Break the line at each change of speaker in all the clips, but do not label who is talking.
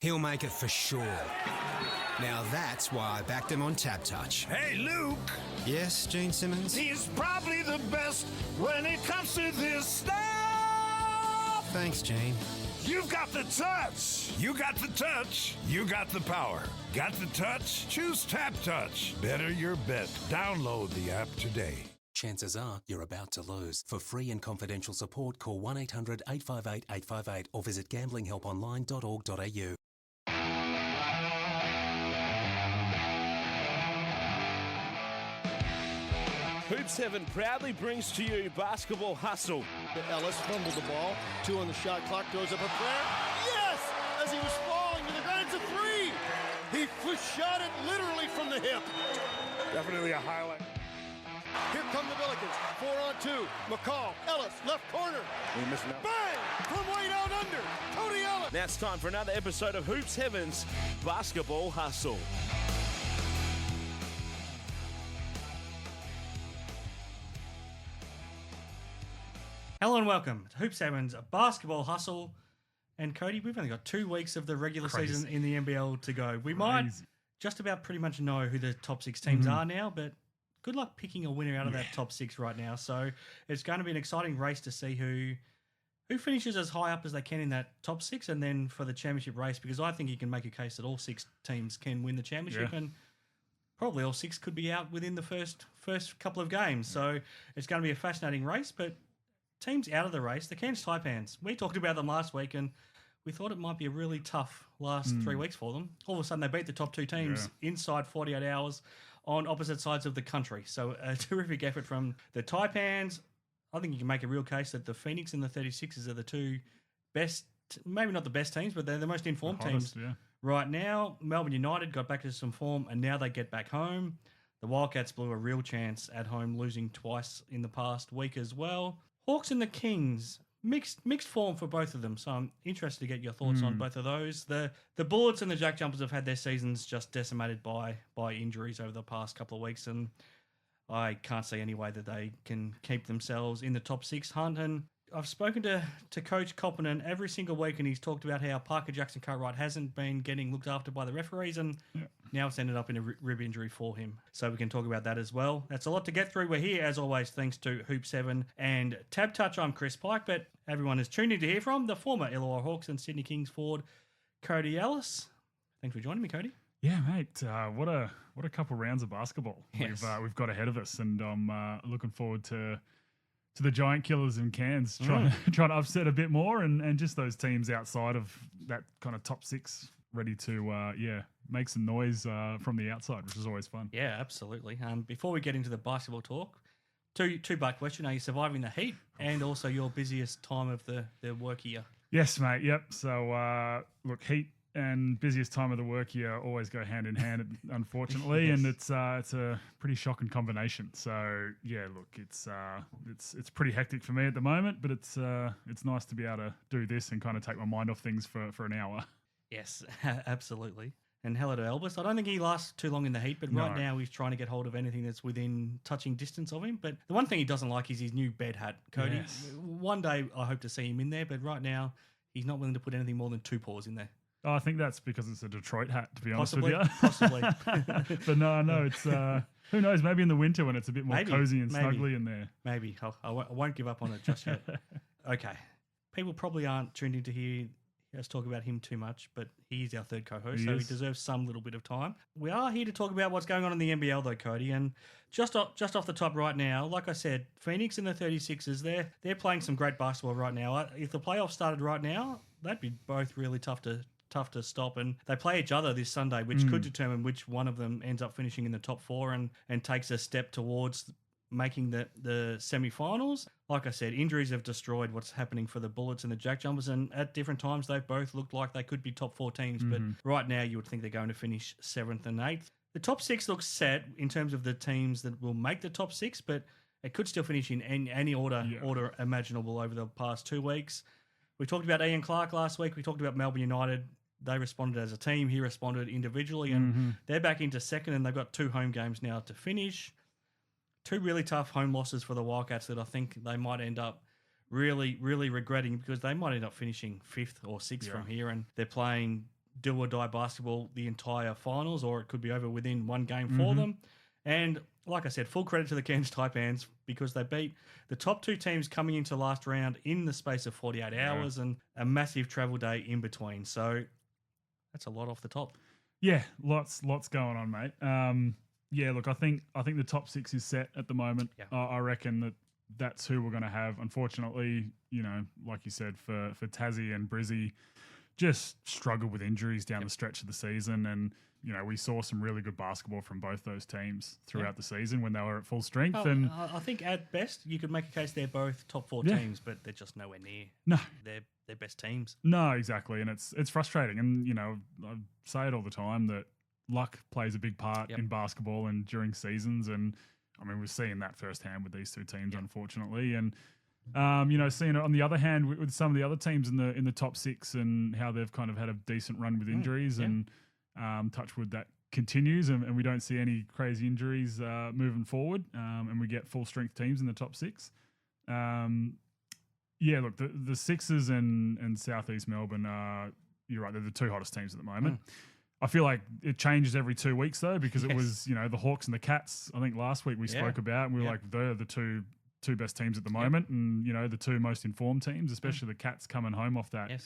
He'll make it for sure. Now that's why I backed him on TABtouch.
Hey, Luke!
Yes, Gene Simmons?
He's probably the best when it comes to this stuff!
Thanks, Gene.
You've got the touch! You got the touch, you got the power. Got the touch? Choose TABtouch. Better your bet. Download the app today.
Chances are you're about to lose. For free and confidential support, call 1-800-858-858 or visit gamblinghelponline.org.au.
Hoop 7 proudly brings to you Basketball Hustle.
Ellis fumbled the ball. 2 on the shot clock. Throws up a prayer. Yes! As he was falling to the ground, it's a 3. He shot it literally from the hip.
Definitely a highlight.
Here come the Billikens. 4 on 2. McCall. Ellis. Left corner. Bang! From way down under. Cody Ellis.
Now it's time for another episode of Hoop 7's Basketball Hustle.
Hello and welcome to Hoop 7's Basketball Hustle. And Cody, we've only got 2 weeks of the regular season in the NBL to go. We might just about pretty much know who the top 6 teams are now, but good luck picking a winner out of that top 6 right now. So it's going to be an exciting race to see who finishes as high up as they can in that top 6 and then for the championship race, because I think you can make a case that all 6 teams can win the championship and probably all 6 could be out within the first couple of games. So it's going to be a fascinating race, but teams out of the race, the Cairns Taipans. We talked about them last week and we thought it might be a really tough last 3 weeks for them. All of a sudden they beat the top 2 teams inside 48 hours on opposite sides of the country. So a terrific effort from the Taipans. I think you can make a real case that the Phoenix and the 36ers are the 2 best, maybe not the best teams, but they're the most informed teams right now. Melbourne United got back to some form and now they get back home. The Wildcats blew a real chance at home, losing twice in the past week as well. Hawks and the Kings, mixed form for both of them, so I'm interested to get your thoughts on both of those. The Bullets and the JackJumpers have had their seasons just decimated by injuries over the past couple of weeks, and I can't see any way that they can keep themselves in the top 6 hunt. And I've spoken to Coach Coppinen every single week, and he's talked about how Parker Jackson-Cartwright hasn't been getting looked after by the referees, and now it's ended up in a rib injury for him. So we can talk about that as well. That's a lot to get through. We're here, as always, thanks to Hoop 7 and TABtouch. I'm Chris Pike, but everyone is tuned in to hear from the former Illawarra Hawks and Sydney Kings forward, Cody Ellis. Thanks for joining me, Cody.
Yeah, mate. What a couple rounds of basketball we've got ahead of us, and I'm looking forward to the Giant Killers in Cairns, trying to upset a bit more, and just those teams outside of that kind of top 6 ready to make some noise from the outside, which is always fun.
Yeah, absolutely. Before we get into the basketball talk, two-part question: are you surviving the heat, and also your busiest time of the work year?
Yes, mate. Yep. So look, heat and busiest time of the work year always go hand in hand, unfortunately, and it's a pretty shocking combination. So yeah, look, it's pretty hectic for me at the moment, but it's nice to be able to do this and kind of take my mind off things for an hour.
Yes, absolutely. And hello to Elvis. I don't think he lasts too long in the heat, but right now he's trying to get hold of anything that's within touching distance of him. But the one thing he doesn't like is his new bed hat, Cody.
Yes.
One day I hope to see him in there, but right now he's not willing to put anything more than 2 paws in there.
Oh, I think that's because it's a Detroit hat, to be honest with you.
Possibly.
But no, it's who knows? Maybe in the winter when it's a bit more cozy and snuggly in there.
Maybe I won't give up on it just yet. Okay, people probably aren't tuned in to hear us talk about him too much, but he's our third co-host, so he deserves some little bit of time. We are here to talk about what's going on in the NBL, though, Cody, and just off the top right now, like I said, Phoenix and the 36ers, they're playing some great basketball right now. If the playoffs started right now, that'd be both really tough to stop, and they play each other this Sunday, which could determine which one of them ends up finishing in the top 4 and takes a step towards making the semi-finals. Like I said, injuries have destroyed what's happening for the Bullets and the JackJumpers, and at different times they've both looked like they could be top 4 teams, but right now you would think they're going to finish 7th and 8th. The top 6 looks set in terms of the teams that will make the top 6, but it could still finish in any order imaginable over the past 2 weeks. We talked about Ian Clark last week. We talked about Melbourne United. They responded as a team. He responded individually, and they're back into 2nd, and they've got 2 home games now to finish. 2 really tough home losses for the Wildcats that I think they might end up really, really regretting, because they might end up finishing 5th or 6th from here, and they're playing do or die basketball the entire finals, or it could be over within one game for them. And like I said, full credit to the Cairns Taipans because they beat the top two teams coming into the last round in the space of 48 hours and a massive travel day in between. So that's a lot off the top.
Yeah, lots going on, mate. Yeah, look, I think the top six is set at the moment.
Yeah.
I reckon that's who we're going to have. Unfortunately, like you said, for Tassie and Brizzy, just struggled with injuries down the stretch of the season. And, we saw some really good basketball from both those teams throughout the season when they were at full strength. And
I think at best you could make a case they're both top four teams, but they're just nowhere near their best teams.
No, exactly. And it's frustrating. And, I say it all the time that luck plays a big part in basketball and during seasons. And, I mean, we're seeing that firsthand with these two teams, unfortunately. And, seeing it on the other hand with some of the other teams in the top six and how they've kind of had a decent run with injuries and touch wood that continues and we don't see any crazy injuries moving forward and we get full strength teams in the top six. Look, the Sixers and South East Melbourne are, you're right, they're the two hottest teams at the moment. I feel like it changes every 2 weeks though, because it was, the Hawks and the Cats, I think last week we spoke about, and we were like, they're the two best teams at the moment and, the two most informed teams, especially the Cats coming home off that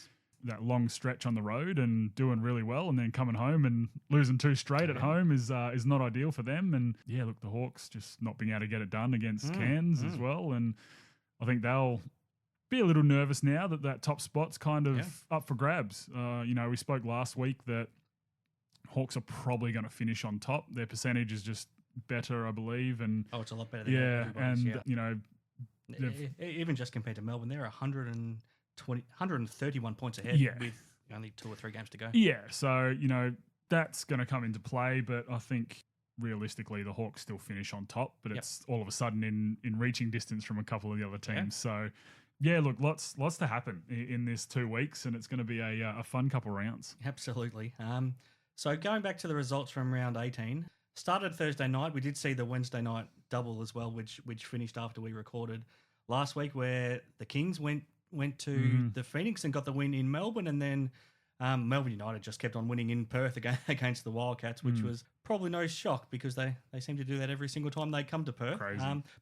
long stretch on the road and doing really well, and then coming home and losing two straight at home is not ideal for them. And look, the Hawks just not being able to get it done against Cairns as well. And I think they'll be a little nervous now that top spot's kind of up for grabs. We spoke last week that Hawks are probably going to finish on top. Their percentage is just better, I believe. And
it's a lot better than everybody's. Even just compared to Melbourne, they're 131 points ahead with only 2 or 3 games to go.
Yeah, so, that's going to come into play, but I think realistically the Hawks still finish on top, but it's all of a sudden in reaching distance from a couple of the other teams. So, look, lots to happen in this 2 weeks, and it's going to be a fun couple rounds.
Absolutely. So going back to the results from round 18, started Thursday night. We did see the Wednesday night double as well, which finished after we recorded last week, where the Kings went to the Phoenix and got the win in Melbourne, and then Melbourne United just kept on winning in Perth against the Wildcats, which was probably no shock because they seem to do that every single time they come to Perth.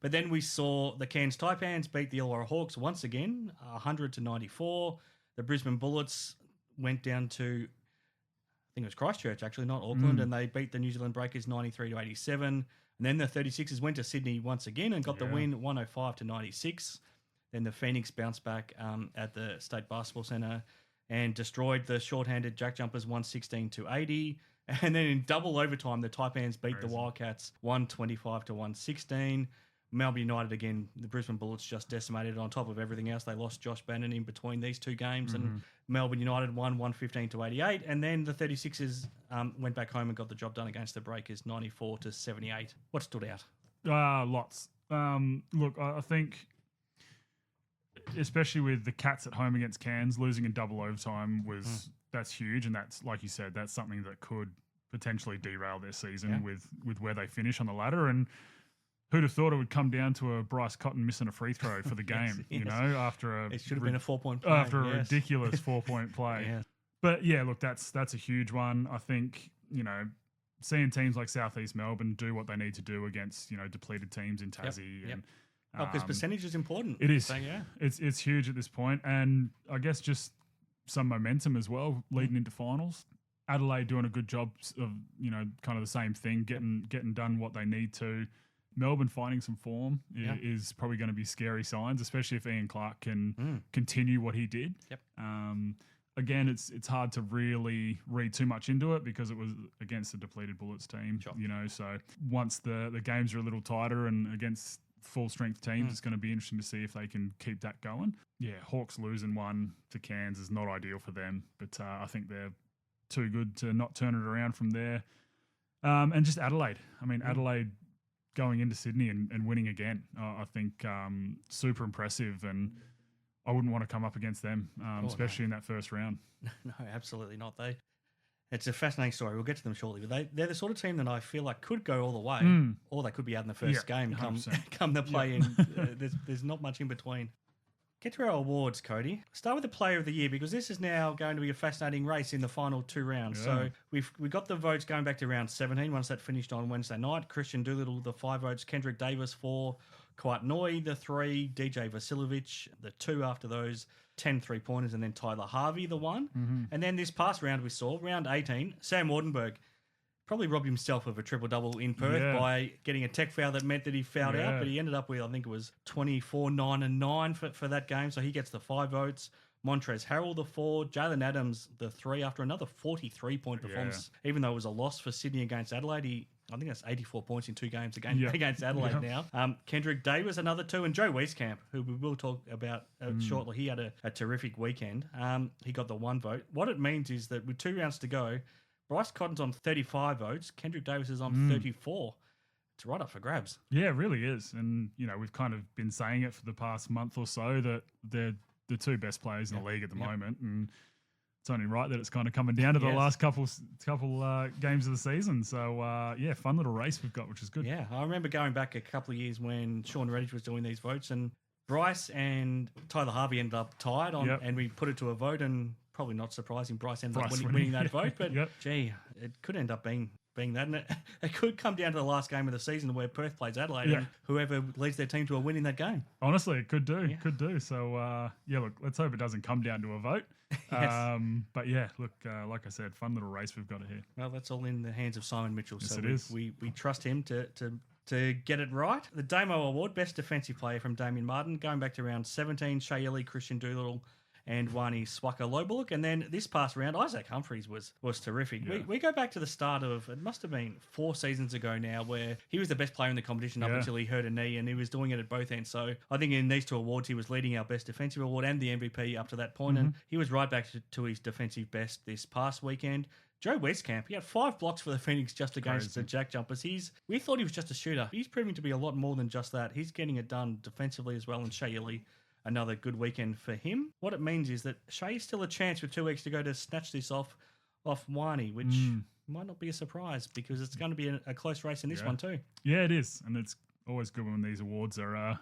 But then we saw the Cairns Taipans beat the Illawarra Hawks once again, 100-94. The Brisbane Bullets went down to, I think it was Christchurch actually, not Auckland, and they beat the New Zealand Breakers 93-87. And then the 36ers went to Sydney once again and got the win 105-96. Then the Phoenix bounced back at the State Basketball Centre and destroyed the shorthanded JackJumpers 116-80. And then in double overtime, the Taipans beat the Wildcats 125-116. Melbourne United again, the Brisbane Bullets just decimated on top of everything else. They lost Josh Bannon in between these two games, and Melbourne United won 115-88. And then the 36ers went back home and got the job done against the Breakers 94-78. What stood out?
Lots. Look, I think, especially with the Cats at home against Cairns, losing in double overtime that's huge, and that's, like you said, that's something that could potentially derail their season with where they finish on the ladder. And who'd have thought it would come down to a Bryce Cotton missing a free throw for the game? After
it should have been a 4-point play.
After a ridiculous 4-point play. But look, that's a huge one. I think seeing teams like South East Melbourne do what they need to do against depleted teams in Tassie and.
Because percentage is important.
It is.
So,
It's huge at this point, and I guess just some momentum as well leading into finals. Adelaide doing a good job of kind of the same thing, getting done what they need to. Melbourne finding some form is probably going to be scary signs, especially if Ian Clark can continue what he did. Again, it's hard to really read too much into it because it was against the depleted Bullets team. So once the games are a little tighter and against full strength teams, it's going to be interesting to see if they can keep that going. Hawks losing one to Cairns is not ideal for them, but I think they're too good to not turn it around from there. And just Adelaide. I mean, Adelaide going into Sydney and winning again, I think super impressive, and I wouldn't want to come up against them, especially in that first round.
No, absolutely not. It's a fascinating story. We'll get to them shortly, but they're the sort of team that I feel like could go all the way, or they could be out in the first game come the play in. There's not much in between. Get to our awards, Cody. Start with the Player of the Year, because this is now going to be a fascinating race in the final 2 rounds.
Yeah.
So we got the votes going back to round 17 once that finished on Wednesday night. Christian Doolittle, the 5 votes. Kendric Davis, 4. Kwat Noi, the 3. DJ Vasiljevic, the 2 after those. 10 3-pointers, and then Tyler Harvey, the 1.
Mm-hmm.
And then this past round we saw, round 18, Sam Waardenburg probably robbed himself of a triple-double in Perth by getting a tech foul that meant that he fouled out, but he ended up with, I think it was 24, 9 and 9 for that game, so he gets the 5 votes. Montrezl Harrell, the 4. Jalen Adams, the 3, after another 43-point performance. Even though it was a loss for Sydney against Adelaide, I think that's 84 points in 2 games against Adelaide now. Kendric Davis, another 2, and Joe Wieskamp, who we will talk about shortly. He had a terrific weekend. He got the 1 vote. What it means is that with 2 rounds to go, Bryce Cotton's on 35 votes. Kendric Davis is on 34. It's right up for grabs.
Yeah, it really is. And, we've kind of been saying it for the past month or so that they're the 2 best players in the league at the moment. And it's only right that it's kind of coming down to the last couple games of the season. So, fun little race we've got, which is good.
Yeah, I remember going back a couple of years when Sean Redditch was doing these votes, and Bryce and Tyler Harvey ended up tied on, and we put it to a vote, and probably not surprising, Bryce ended up winning that vote. But, gee, it could end up being that, and it could come down to the last game of the season where Perth plays Adelaide, and whoever leads their team to a win in that game.
Honestly, it could do. Could do. So, look, let's hope it doesn't come down to a vote. But look, like I said, fun little race we've got here.
Well, that's all in the hands of Simon Mitchell.
Yes,
so
it is.
We trust him to get it right. The Damo Award, Best Defensive Player from Damian Martin, going back to round 17, Shea Ili, Christian Doolittle, and Wani Swaka Lo Buluk. And then this past round, Isaac Humphries was terrific.
Yeah.
We go back to the start of, it must have been 4 seasons ago now, where he was the best player in the competition up until he hurt a knee, and he was doing it at both ends. So I think in these 2 awards, he was leading our Best Defensive Award and the MVP up to that point, and he was right back to his defensive best this past weekend. Joe Wieskamp, he had 5 blocks for the Phoenix just against the JackJumpers. We thought he was just a shooter. He's proving to be a lot more than just that. He's getting it done defensively as well, and Shea Ili, another good weekend for him. What it means is that Shea's still a chance with 2 weeks to go to snatch this off Wani, which might not be a surprise, because it's going to be a close race in this one too.
Yeah, it is, and it's always good when these awards are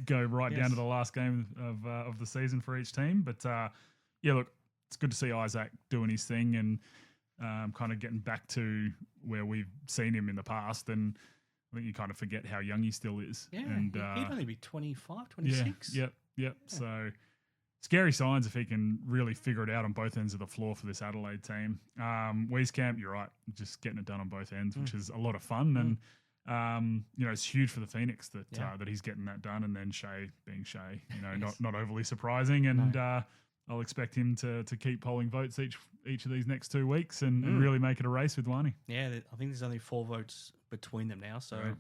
go right down to the last game of the season for each team. But look, it's good to see Isaac doing his thing and kind of getting back to where we've seen him in the past. And I think you kind of forget how young he still is. Yeah, and
he'd only be 25, 26.
Yep. So scary signs if he can really figure it out on both ends of the floor for this Adelaide team. Wieskamp, you're right, just getting it done on both ends, which is a lot of fun. And it's huge for the Phoenix that he's getting that done. And then Shea being Shea, not overly surprising. And I'll expect him to keep polling votes each of these next 2 weeks and really make it a race with Wani.
Yeah, I think there's only 4 votes between them now. So,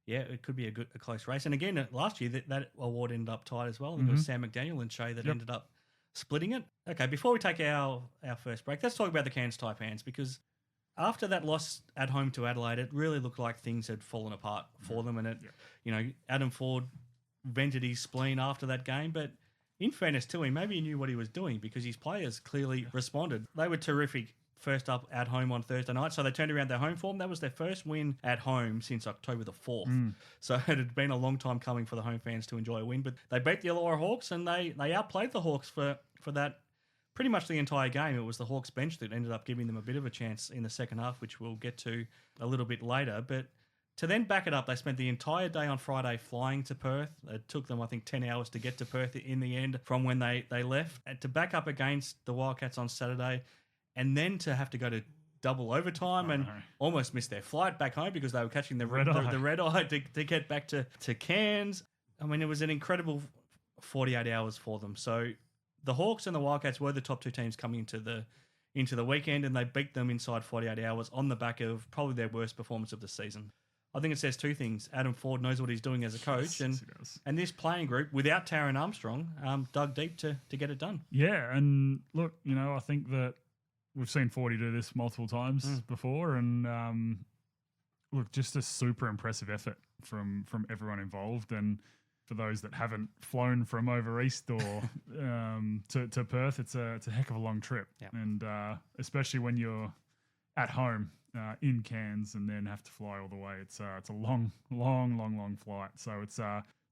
it could be a close race. And again, last year, that award ended up tied as well. I think it was Sam McDaniel and Shea that ended up splitting it. Okay, before we take our first break, let's talk about the Cairns Taipans, because after that loss at home to Adelaide, it really looked like things had fallen apart for them. And, Adam Forde vented his spleen after that game, but in fairness to him, maybe he knew what he was doing, because his players clearly responded. They were terrific first up at home on Thursday night, so they turned around their home form. That was their first win at home since October the 4th. So it had been a long time coming for the home fans to enjoy a win, but they beat the Illawarra Hawks, and they outplayed the Hawks for that pretty much the entire game. It was the Hawks bench that ended up giving them a bit of a chance in the second half, which we'll get to a little bit later. But to then back it up, they spent the entire day on Friday flying to Perth. It took them, I think, 10 hours to get to Perth in the end from when they left. And to back up against the Wildcats on Saturday, and then to have to go to double overtime and almost miss their flight back home because they were catching the red eye to get back to Cairns. I mean, it was an incredible 48 hours for them. So the Hawks and the Wildcats were the top 2 teams coming into the weekend, and they beat them inside 48 hours on the back of probably their worst performance of the season. I think it says 2 things. Adam Forde knows what he's doing as a coach, and this playing group, without Taron Armstrong, dug deep to get it done.
Yeah, and look, I think that we've seen Fordy do this multiple times before, and look, just a super impressive effort from everyone involved. And for those that haven't flown from over east or to Perth, it's a heck of a long trip, and especially when you're at home in Cairns and then have to fly all the way. It's a long flight, so it's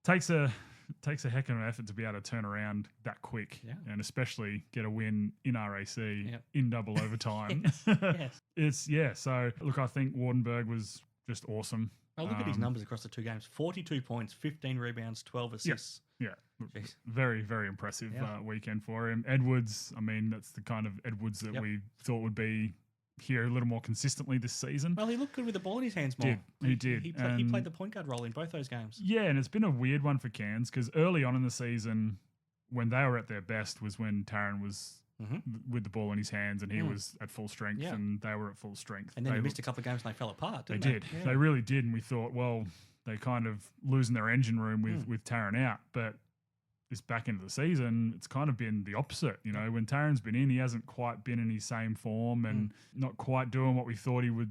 takes a takes a heck of an effort to be able to turn around that quick, and especially get a win in RAC in double overtime.
Yes.
So look, I think Waardenburg was just awesome.
Oh, look at his numbers across the two games: 42 points, 15 rebounds, 12 assists.
Yeah. Very, very impressive weekend for him. Edwards, I mean, that's the kind of Edwards that we thought would be here a little more consistently this season.
Well, he looked good with the ball in his hands more.
He did.
He played the point guard role in both those games.
Yeah, and it's been a weird one for Cairns because early on in the season, when they were at their best was when Taryn was with the ball in his hands and he was at full strength and they were at full strength.
And then he missed a couple of games and they fell apart, didn't
they? Did. Yeah. They really did. And we thought, well, they kind of losing their engine room with Taryn out. But this back into the season, it's kind of been the opposite. You know, when Taryn's been in, he hasn't quite been in his same form and not quite doing what we thought he would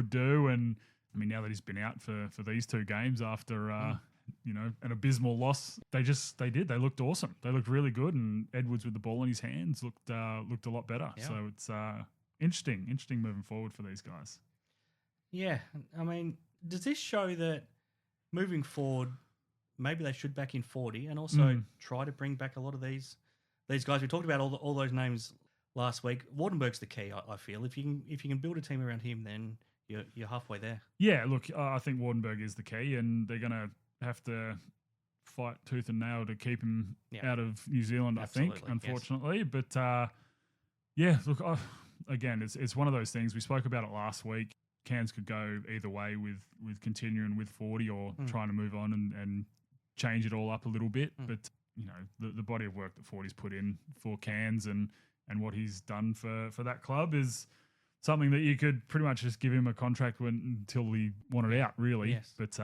do. And I mean, now that he's been out for these two games after an abysmal loss, they looked awesome. They looked really good, and Edwards with the ball in his hands looked a lot better. Yeah. So it's interesting moving forward for these guys. Yeah,
I mean, does this show that moving forward, maybe they should back in 40 and also try to bring back a lot of these guys? We talked about all those names last week. Waardenburg's the key, I feel. If you can build a team around him, then you're halfway there.
Yeah, look, I think Waardenburg is the key, and they're going to have to fight tooth and nail to keep him out of New Zealand, absolutely, I think, unfortunately. Yes. But, look, again, it's one of those things. We spoke about it last week. Cairns could go either way with continuing with 40 or trying to move on and change it all up a little bit. But, you know, the body of work that 40's put in for Cairns and what he's done for that club is something that you could pretty much just give him a contract until he wanted out, really. Yes. But,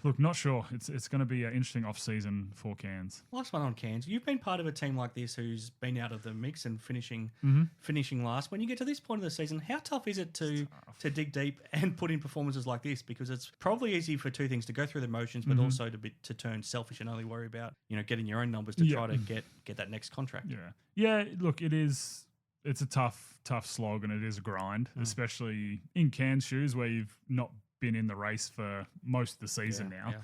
look, not sure. It's going to be an interesting off-season for Cairns.
Last one on Cairns. You've been part of a team like this who's been out of the mix and finishing last. When you get to this point of the season, how tough is it to dig deep and put in performances like this? Because it's probably easy for two things: to go through the motions, but also to turn selfish and only worry about getting your own numbers to try to get that next contract.
Yeah. Look, it's a tough slog and it is a grind, especially in Cairns' shoes where you've not been in the race for most of the season now. Yeah.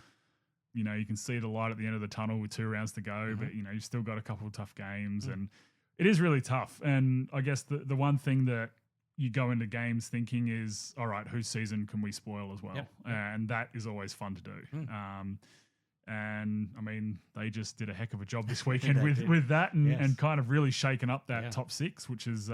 You know, you can see the light at the end of the tunnel with 2 rounds to go, but, you've still got a couple of tough games and it is really tough. And I guess the one thing that you go into games thinking is, all right, whose season can we spoil as well? Yep. And that is always fun to do. And, I mean, they just did a heck of a job this weekend with that and kind of really shaken up that top 6, which is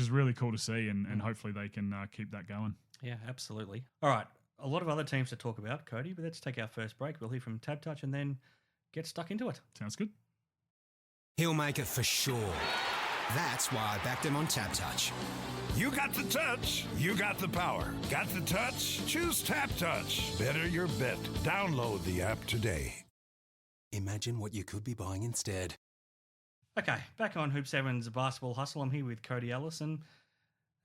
really cool to see and hopefully they can keep that going.
Yeah, absolutely. All right, a lot of other teams to talk about, Cody, but let's take our first break. We'll hear from TABtouch and then get stuck into it.
Sounds good.
He'll make it for sure. That's why I backed him on TABtouch.
You got the touch. You got the power. Got the touch? Choose TABtouch. Better your bet. Download the app today.
Imagine what you could be buying instead.
Okay, back on Hoop 7's Basketball Hustle. I'm here with Cody Ellis and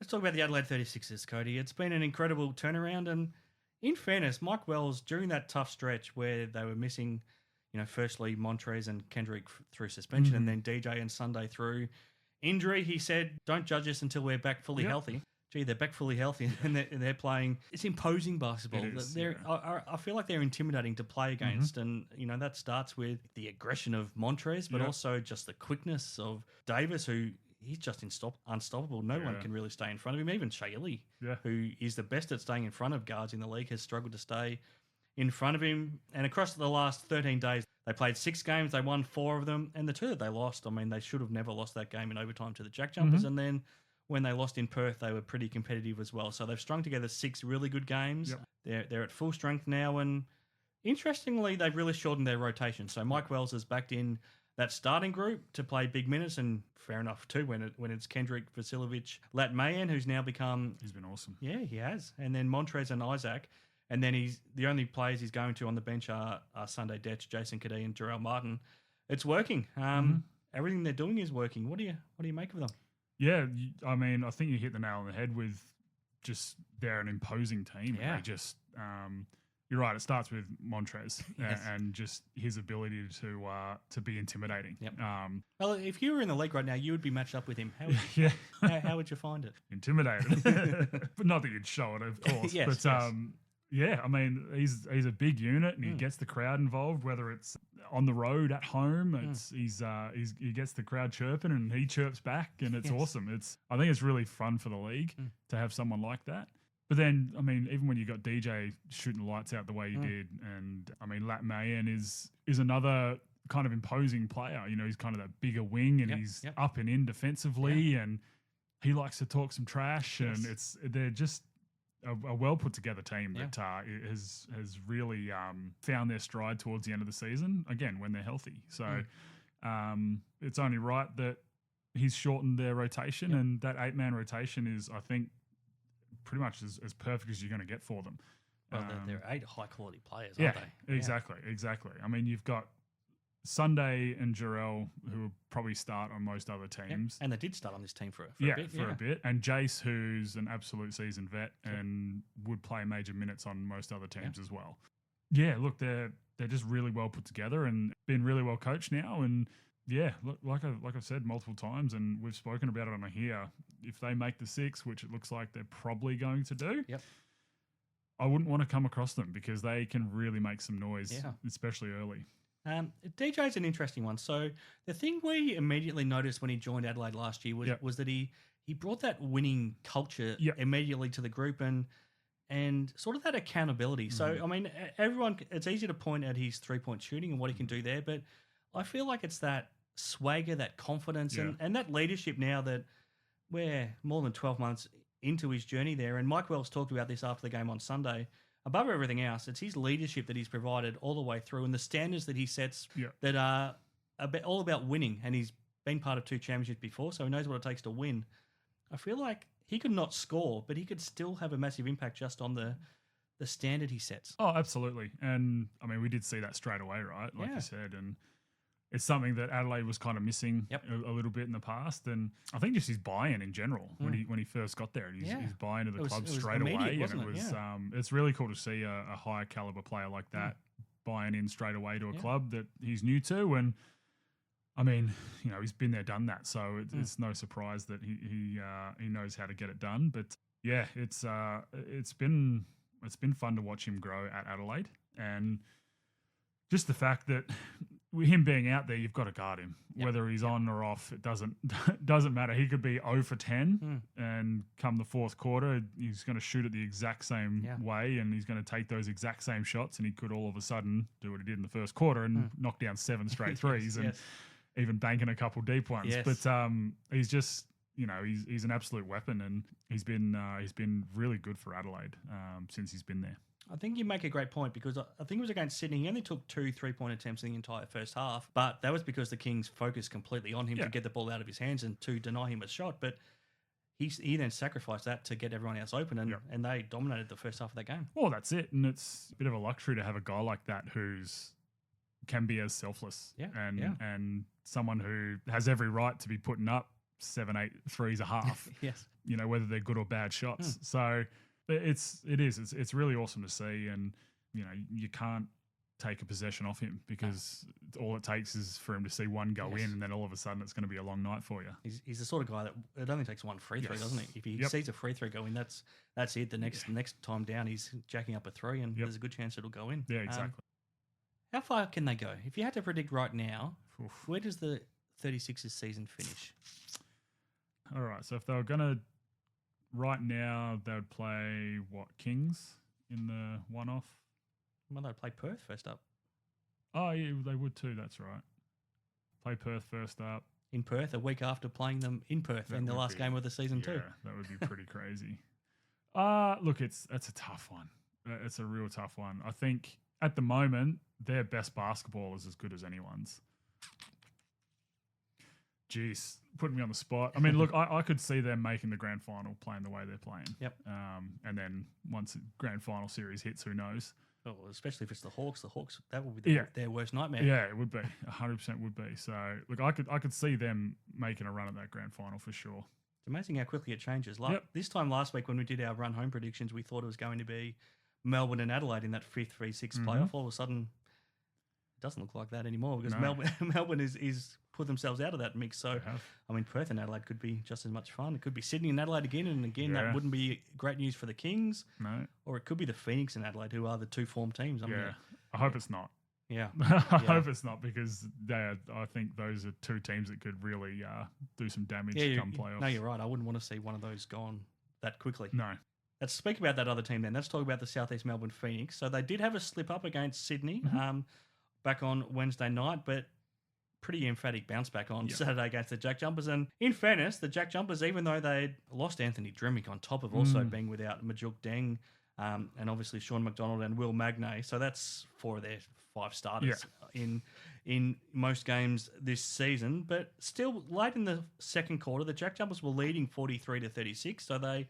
let's talk about the Adelaide 36ers, Cody. It's been an incredible turnaround, and in fairness, Mike Wells, during that tough stretch where they were missing, firstly Montrez and Kendric through suspension and then DJ and Sunday through injury, he said, don't judge us until we're back fully healthy. Gee, they're back fully healthy and they're playing. It's imposing basketball. It is, I feel like they're intimidating to play against, and that starts with the aggression of Montrez, but also just the quickness of Davis, who he's just unstoppable. No one can really stay in front of him. Even Shea Ili, who is the best at staying in front of guards in the league, has struggled to stay in front of him. And across the last 13 days, they played 6 games. They won 4 of them. And the 2 that they lost, I mean, they should have never lost that game in overtime to the JackJumpers. And then when they lost in Perth, they were pretty competitive as well. So they've strung together 6 really good games. Yep. They're at full strength now. And interestingly, they've really shortened their rotation. So Mike Wells has backed in that starting group to play big minutes, and fair enough too when it's Kendric, Vasiljevic, Lat Mayen, who's now become...
He's been awesome.
Yeah, he has. And then Montrez and Isaac. And then the only players he's going to on the bench are Sunday Dech, Jason Kadee and Derailed Martin. It's working. Everything they're doing is working. What do you make of them?
Yeah, I mean, I think you hit the nail on the head with just they're an imposing team.
Yeah.
They just... you're right. It starts with Montrez and just his ability to be intimidating.
Yep. Well, if you were in the league right now, you would be matched up with him. How would you find it?
Intimidated, but not that you'd show it, of course.
Yes,
but Yeah, I mean, he's a big unit and he gets the crowd involved, whether it's on the road, at home. He gets the crowd chirping and he chirps back, and it's awesome. I think it's really fun for the league to have someone like that. But then, I mean, even when you got DJ shooting the lights out the way he did, and I mean, Lat Mayen is another kind of imposing player. You know, he's kind of that bigger wing, and he's up and in defensively, and he likes to talk some trash, and they're just a well put together team that has really found their stride towards the end of the season, again, when they're healthy. So it's only right that he's shortened their rotation, and that 8-man rotation is, I think, pretty much as perfect as you're going to get for them.
Well, they're 8 high-quality players, aren't they?
Exactly. I mean, you've got Sunday and Jarrell, who will probably start on most other teams.
And they did start on this team for a bit.
For a bit. And Jace, who's an absolute seasoned vet and would play major minutes on most other teams as well. Yeah, look, they're just really well put together and been really well coached now. And yeah, look, like I've said multiple times, and we've spoken about it on here, if they make the 6, which it looks like they're probably going to do, I wouldn't want to come across them because they can really make some noise, especially early.
DJ's an interesting one. So the thing we immediately noticed when he joined Adelaide last year was that he brought that winning culture immediately to the group and sort of that accountability. So, I mean, it's easy to point at his 3-point shooting and what he can do there, but I feel like it's that swagger, that confidence, and that leadership now that we're more than 12 months into his journey there. And Mike Wells talked about this after the game on Sunday. Above everything else, it's his leadership that he's provided all the way through and the standards that he sets that are all about winning. And he's been part of 2 championships before, so he knows what it takes to win. I feel like he could not score, but he could still have a massive impact just on the standard he sets.
Oh, absolutely. And, I mean, we did see that straight away, right? Like you said. And it's something that Adelaide was kind of missing a little bit in the past. And I think just his buy-in in general when he first got there. His buy-in to the club straight away. And it's really cool to see a higher caliber player like that buying in straight away to a club that he's new to. And, I mean, you know, he's been there, done that. So it's no surprise that he knows how to get it done. But, yeah, it's been fun to watch him grow at Adelaide. And just the fact that with him being out there, you've got to guard him. Whether he's on or off, it doesn't matter. He could be 0 for 10 and come the fourth quarter, he's going to shoot it the exact same way and he's going to take those exact same shots, and he could all of a sudden do what he did in the first quarter and knock down 7 straight threes and even banking a couple deep ones. But he's just, you know, he's an absolute weapon, and he's been really good for Adelaide since he's been there.
I think you make a great point because I think it was against Sydney. He only took 2 3-point attempts in the entire first half, but that was because the Kings focused completely on him to get the ball out of his hands and to deny him a shot. But he then sacrificed that to get everyone else open, and they dominated the first half of that game.
Well, that's it. And it's a bit of a luxury to have a guy like that can be as selfless and someone who has every right to be putting up 7-8 threes a half. You know, whether they're good or bad shots. So it's really awesome to see, and you know, you can't take a possession off him because all it takes is for him to see one go in, and then all of a sudden it's going to be a long night for you.
He's the sort of guy that it only takes one free throw, doesn't it? If he sees a free throw go in, that's it. The next time down, he's jacking up a 3, and there's a good chance it'll go in.
Yeah, exactly.
How far can they go? If you had to predict right now, where does the 36ers season finish?
All right, so if they were going to, right now, they would play, Kings in the one-off?
Well, they'd play Perth first up.
Oh, yeah, they would too, that's right. Play Perth first up.
In Perth, a week after playing them in Perth in the last game of the season too.
Yeah, that would be pretty crazy. Look, it's a tough one. It's a real tough one. I think at the moment, their best basketball is as good as anyone's. Jeez, putting me on the spot. I mean, look, I could see them making the grand final playing the way they're playing. And then once the grand final series hits, who knows?
Oh, especially if it's the Hawks, that would be their worst nightmare.
Yeah, it would be. 100% would be. So, look, I could see them making a run at that grand final for sure.
It's amazing how quickly it changes. This time last week when we did our run home predictions, we thought it was going to be Melbourne and Adelaide in that 5th 3-6 playoff. All of a sudden, it doesn't look like that anymore because Melbourne is put themselves out of that mix. So, I mean, Perth and Adelaide could be just as much fun. It could be Sydney and Adelaide again, and again, that wouldn't be great news for the Kings.
No.
Or it could be the Phoenix and Adelaide, who are the two form teams.
I hope it's not.
Yeah.
I hope it's not, because I think those are two teams that could really do some damage come playoffs.
No, you're right. I wouldn't want to see one of those gone that quickly.
No.
Let's speak about that other team then. Let's talk about the South East Melbourne Phoenix. So they did have a slip up against Sydney back on Wednesday night, but pretty emphatic bounce back on Saturday against the JackJumpers. And in fairness, the JackJumpers, even though they'd lost Anthony Dremick on top of also being without Majuk Deng and obviously Sean McDonald and Will Magnay, so that's 4 of their 5 starters in most games this season. But still, late in the second quarter, the JackJumpers were leading 43-36, so they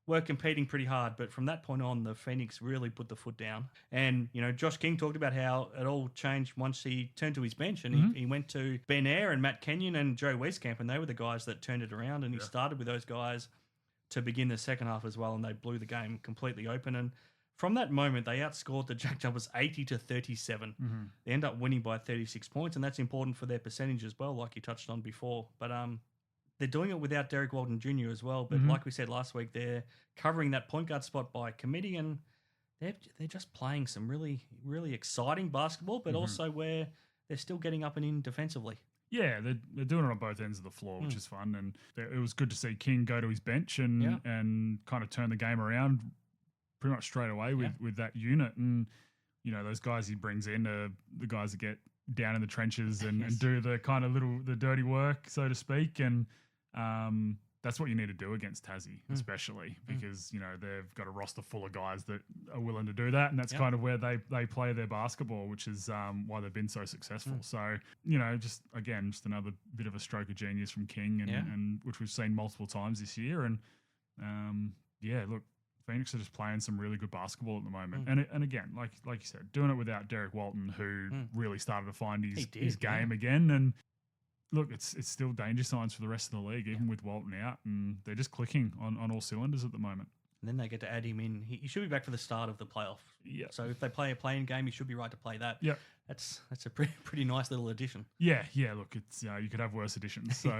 were competing pretty hard. But from that point on, the Phoenix really put the foot down. And, you know, Josh King talked about how it all changed once he turned to his bench and he went to Ben Eyre and Matt Kenyon and Joe Westcamp, and they were the guys that turned it around. And he started with those guys to begin the second half as well, and they blew the game completely open. And from that moment, they outscored the JackJumpers 80-37. They end up winning by 36 points, and that's important for their percentage as well, like you touched on before. But they're doing it without Derek Walton Jr. as well. But like we said last week, they're covering that point guard spot by committee, and they're just playing some really, really exciting basketball, but also where they're still getting up and in defensively.
Yeah, they're doing it on both ends of the floor, which is fun. And it was good to see King go to his bench and kind of turn the game around pretty much straight away with that unit. And, you know, those guys he brings in are the guys that get down in the trenches and do the kind of the dirty work, so to speak. And that's what you need to do against Tassie, especially because, you know, they've got a roster full of guys that are willing to do that. And that's kind of where they play their basketball, which is why they've been so successful. So, you know, just another bit of a stroke of genius from King and which we've seen multiple times this year. And look, Phoenix are just playing some really good basketball at the moment. And again, like you said, doing it without Derek Walton, who really started to find his game again. And look, it's still danger signs for the rest of the league, even with Walton out, and they're just clicking on all cylinders at the moment.
And then they get to add him in. He should be back for the start of the playoff.
Yeah.
So if they play a play-in game, he should be right to play that.
Yeah.
That's a pretty nice little addition.
Yeah. Look, it's you could have worse additions. So,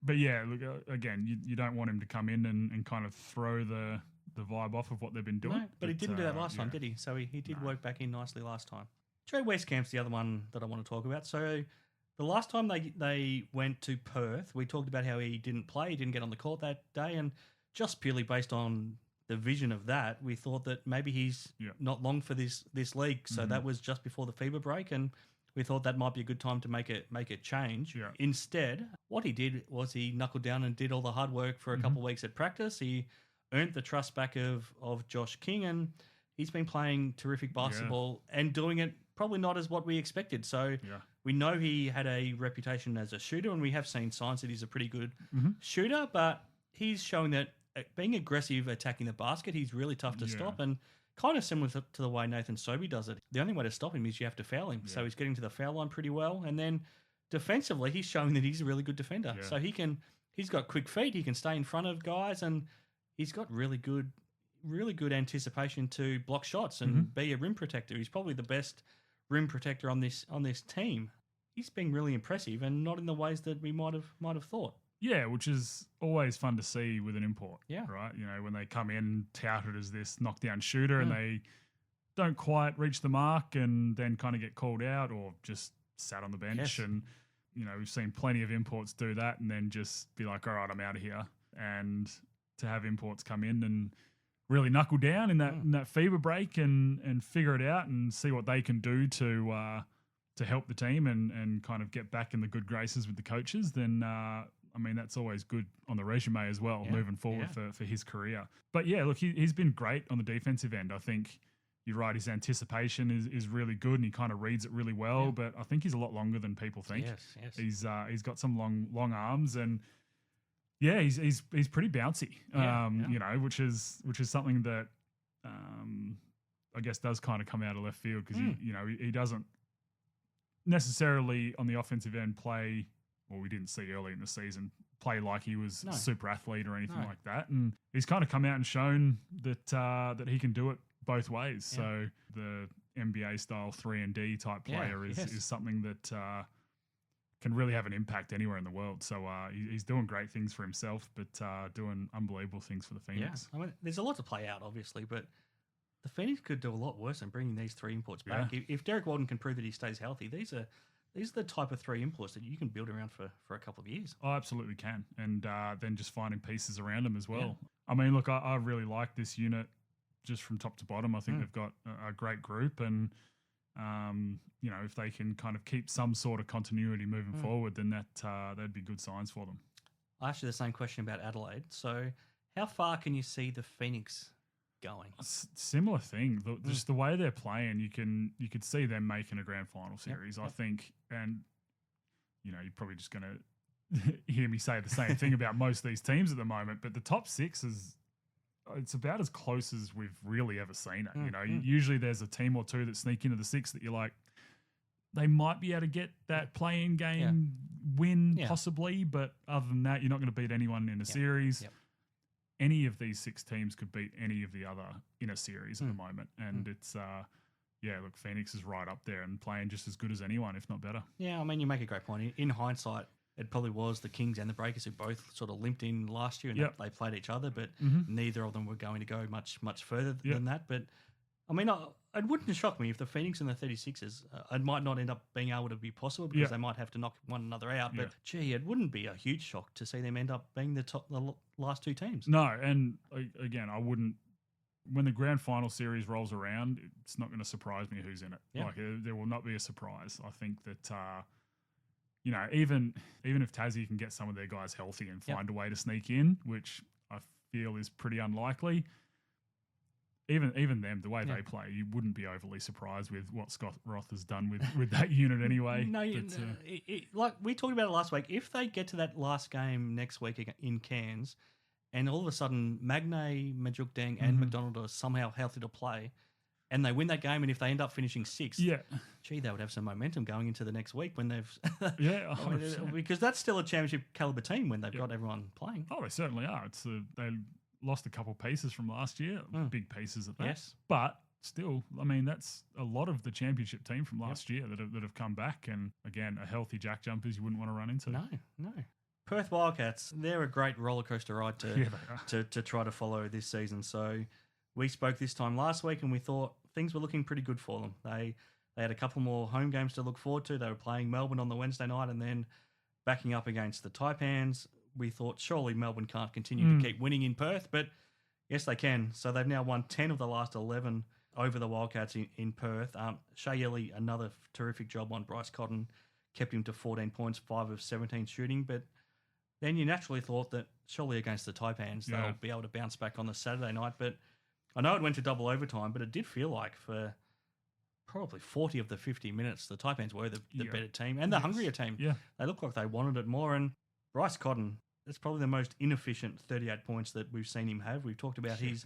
but yeah, look, again, you don't want him to come in and kind of throw the vibe off of what they've been doing.
No, but he didn't do that last time, did he? So he did work back in nicely last time. Joe Westcamp's the other one that I want to talk about. So the last time they went to Perth, we talked about how he didn't play, he didn't get on the court that day, and just purely based on the vision of that, we thought that maybe he's not long for this league. So that was just before the FIBA break, and we thought that might be a good time to make a change. Yeah. Instead, what he did was he knuckled down and did all the hard work for a couple of weeks at practice. He earned the trust back of Josh King, and he's been playing terrific basketball and doing it probably not as what we expected. So we know he had a reputation as a shooter, and we have seen signs that he's a pretty good shooter, but he's showing that being aggressive, attacking the basket, he's really tough to stop, and kind of similar to the way Nathan Sobey does it. The only way to stop him is you have to foul him. So he's getting to the foul line pretty well, and then defensively, he's showing that he's a really good defender. So he's got quick feet, he can stay in front of guys, and he's got really good anticipation to block shots and be a rim protector. He's probably the best rim protector on this team. He's been really impressive, and not in the ways that we might have thought.
Yeah, which is always fun to see with an import.
Yeah.
Right? You know, when they come in touted as this knockdown shooter and they don't quite reach the mark and then kind of get called out or just sat on the bench. Yes. And, you know, we've seen plenty of imports do that and then just be like, all right, I'm out of here. And to have imports come in and really knuckle down in that FIBA break and figure it out and see what they can do to help the team and kind of get back in the good graces with the coaches, then I mean, that's always good on the resume as well, moving forward for his career. But yeah, look, he's been great on the defensive end. I think you're right, his anticipation is really good and he kind of reads it really well, but I think he's a lot longer than people think.
Yes.
He's got some long arms and yeah, he's pretty bouncy, you know, which is something that I guess does kind of come out of left field because he doesn't necessarily on the offensive end play. Well, we didn't see early in the season play like he was a super athlete or anything like that, and he's kind of come out and shown that he can do it both ways. Yeah. So the NBA style 3-and-D type player is something that can really have an impact anywhere in the world. So he's doing great things for himself, but doing unbelievable things for the Phoenix.
Yeah, I mean, there's a lot to play out, obviously, but the Phoenix could do a lot worse than bringing these 3 imports back. If Derek Walden can prove that he stays healthy, these are the type of 3 imports that you can build around for a couple of years.
I absolutely can. And then just finding pieces around them as well. Yeah. I mean, look, I really like this unit just from top to bottom. I think they've got a great group, and if they can kind of keep some sort of continuity moving forward, then that'd be good signs for them.
I asked you the same question about Adelaide. So how far can you see the Phoenix going?
Similar thing. Just the way they're playing, you could see them making a grand final series, I think. And, you're probably just going to hear me say the same thing about most of these teams at the moment, but the top 6 it's about as close as we've really ever seen it. Usually there's a team or two that sneak into the 6 that you're like, they might be able to get that play-in game win possibly, but other than that, you're not going to beat anyone in a series. Yep. Any of these 6 teams could beat any of the other in a series at the moment. And it's, look, Phoenix is right up there and playing just as good as anyone, if not better. Yeah,
I mean, you make a great point. In hindsight, it probably was the Kings and the Breakers who both sort of limped in last year, and they played each other, but neither of them were going to go much further than that. But, I mean, it wouldn't shock me if the Phoenix and the 36ers, it might not end up being able to be possible because they might have to knock one another out. But, gee, it wouldn't be a huge shock to see them end up being the last 2 teams.
No, and again, I wouldn't. When the grand final series rolls around, it's not going to surprise me who's in it. Yeah. Like, there will not be a surprise. I think that, even if Tassie can get some of their guys healthy and find a way to sneak in, which I feel is pretty unlikely, even them, the way they play, you wouldn't be overly surprised with what Scott Roth has done with that unit anyway.
Like we talked about it last week, if they get to that last game next week in Cairns, and all of a sudden Magnay, Majuk Deng, and McDonald are somehow healthy to play, and they win that game, and if they end up finishing 6th, gee, they would have some momentum going into the next week when they've because that's still a championship caliber team when they've got everyone playing.
Oh, they certainly are. They lost a couple pieces from last year, big pieces at that.
Yes,
but still, I mean, that's a lot of the championship team from last year that have come back, and again, a healthy JackJumpers you wouldn't want to run into.
No. Perth Wildcats, they're a great roller coaster ride to try to follow this season. So we spoke this time last week and we thought things were looking pretty good for them. They had a couple more home games to look forward to. They were playing Melbourne on the Wednesday night and then backing up against the Taipans. We thought surely Melbourne can't continue to keep winning in Perth, but yes, they can. So they've now won 10 of the last 11 over the Wildcats in Perth. Shea Ili, another terrific job on Bryce Cotton, kept him to 14 points, 5 of 17 shooting, but then you naturally thought that surely against the Taipans, they'll be able to bounce back on the Saturday night. But I know it went to double overtime, but it did feel like for probably 40 of the 50 minutes, the Taipans were the better team and the hungrier team.
Yeah.
They looked like they wanted it more. And Bryce Cotton, that's probably the most inefficient 38 points that we've seen him have. We've talked about his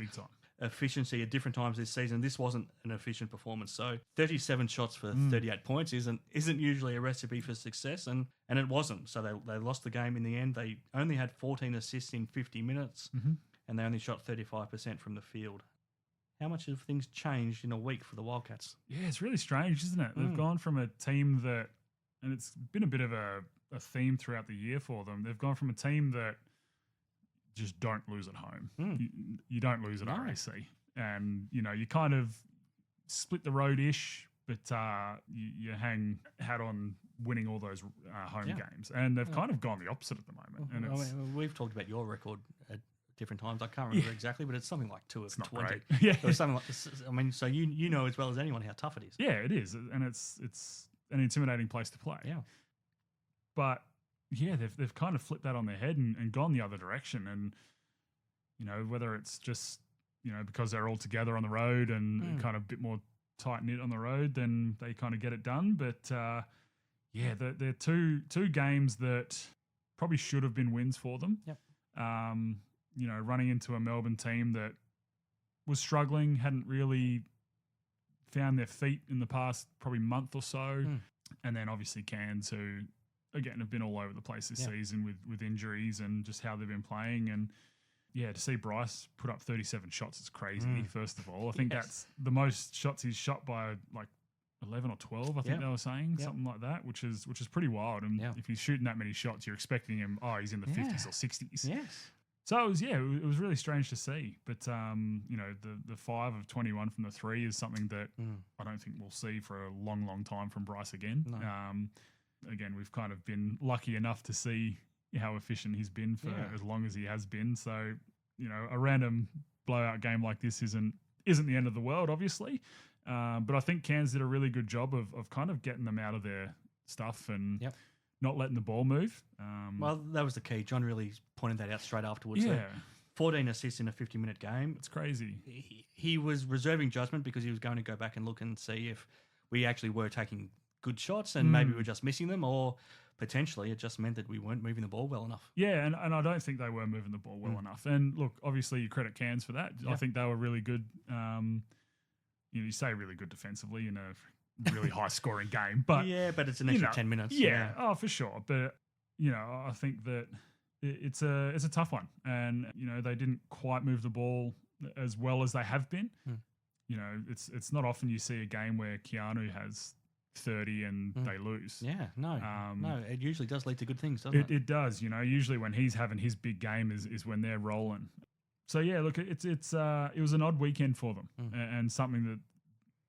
efficiency at different times this season. This wasn't an efficient performance. So 37 shots for 38 points isn't usually a recipe for success, and it wasn't. So they lost the game in the end. They only had 14 assists in 50 minutes, and they only shot 35% from the field. How much have things changed in a week for the Wildcats?
Yeah, it's really strange, isn't it? They've gone from a team that, and it's been a bit of a theme throughout the year for them, they've gone from a team that just don't lose at home. You don't lose at RAC. And, you kind of split the road-ish, but you hang hat on winning all those home games. And they've kind of gone the opposite at the moment. And
we've talked about your record at different times. I can't remember exactly, but it's something like 2 of 20.
Great. Yeah.
Or something like, so you know as well as anyone how tough it is.
Yeah, it is. And it's an intimidating place to play.
Yeah.
But yeah, they've kind of flipped that on their head and gone the other direction. And, whether it's just, because they're all together on the road and kind of a bit more tight-knit on the road, then they kind of get it done. But, they're two games that probably should have been wins for them.
Yep.
Running into a Melbourne team that was struggling, hadn't really found their feet in the past probably month or so. And then obviously Cairns, who, again, have been all over the place this season with injuries and just how they've been playing. And, to see Bryce put up 37 shots is crazy, first of all. I think that's the most shots he's shot by, 11 or 12, I think they were saying, something like that, which is pretty wild. And if he's shooting that many shots, you're expecting him, he's in the 50s or 60s.
Yes.
So it was really strange to see. But, the 5 of 21 from the 3 is something that I don't think we'll see for a long, long time from Bryce again.
No.
Again, we've kind of been lucky enough to see how efficient he's been for as long as he has been. So, a random blowout game like this isn't the end of the world, obviously. But I think Cairns did a really good job of kind of getting them out of their stuff and not letting the ball move.
Well, that was the key. John really pointed that out straight afterwards.
Yeah.
14 assists in a 50-minute game.
It's crazy.
He was reserving judgment because he was going to go back and look and see if we actually were taking good shots and maybe we're just missing them, or potentially it just meant that we weren't moving the ball well enough.
Yeah, and I don't think they were moving the ball well enough. And look, obviously you credit Cairns for that. I think they were really good. You say really good defensively in a really high-scoring game. But
but it's an extra 10 minutes.
Yeah, for sure. But, I think that it's a tough one. And, they didn't quite move the ball as well as they have been. It's not often you see a game where Keanu has 30 and they lose.
Yeah, no, it usually does lead to good things, doesn't it?
It does. Usually when he's having his big game is when they're rolling. So yeah, look, it was an odd weekend for them, and something that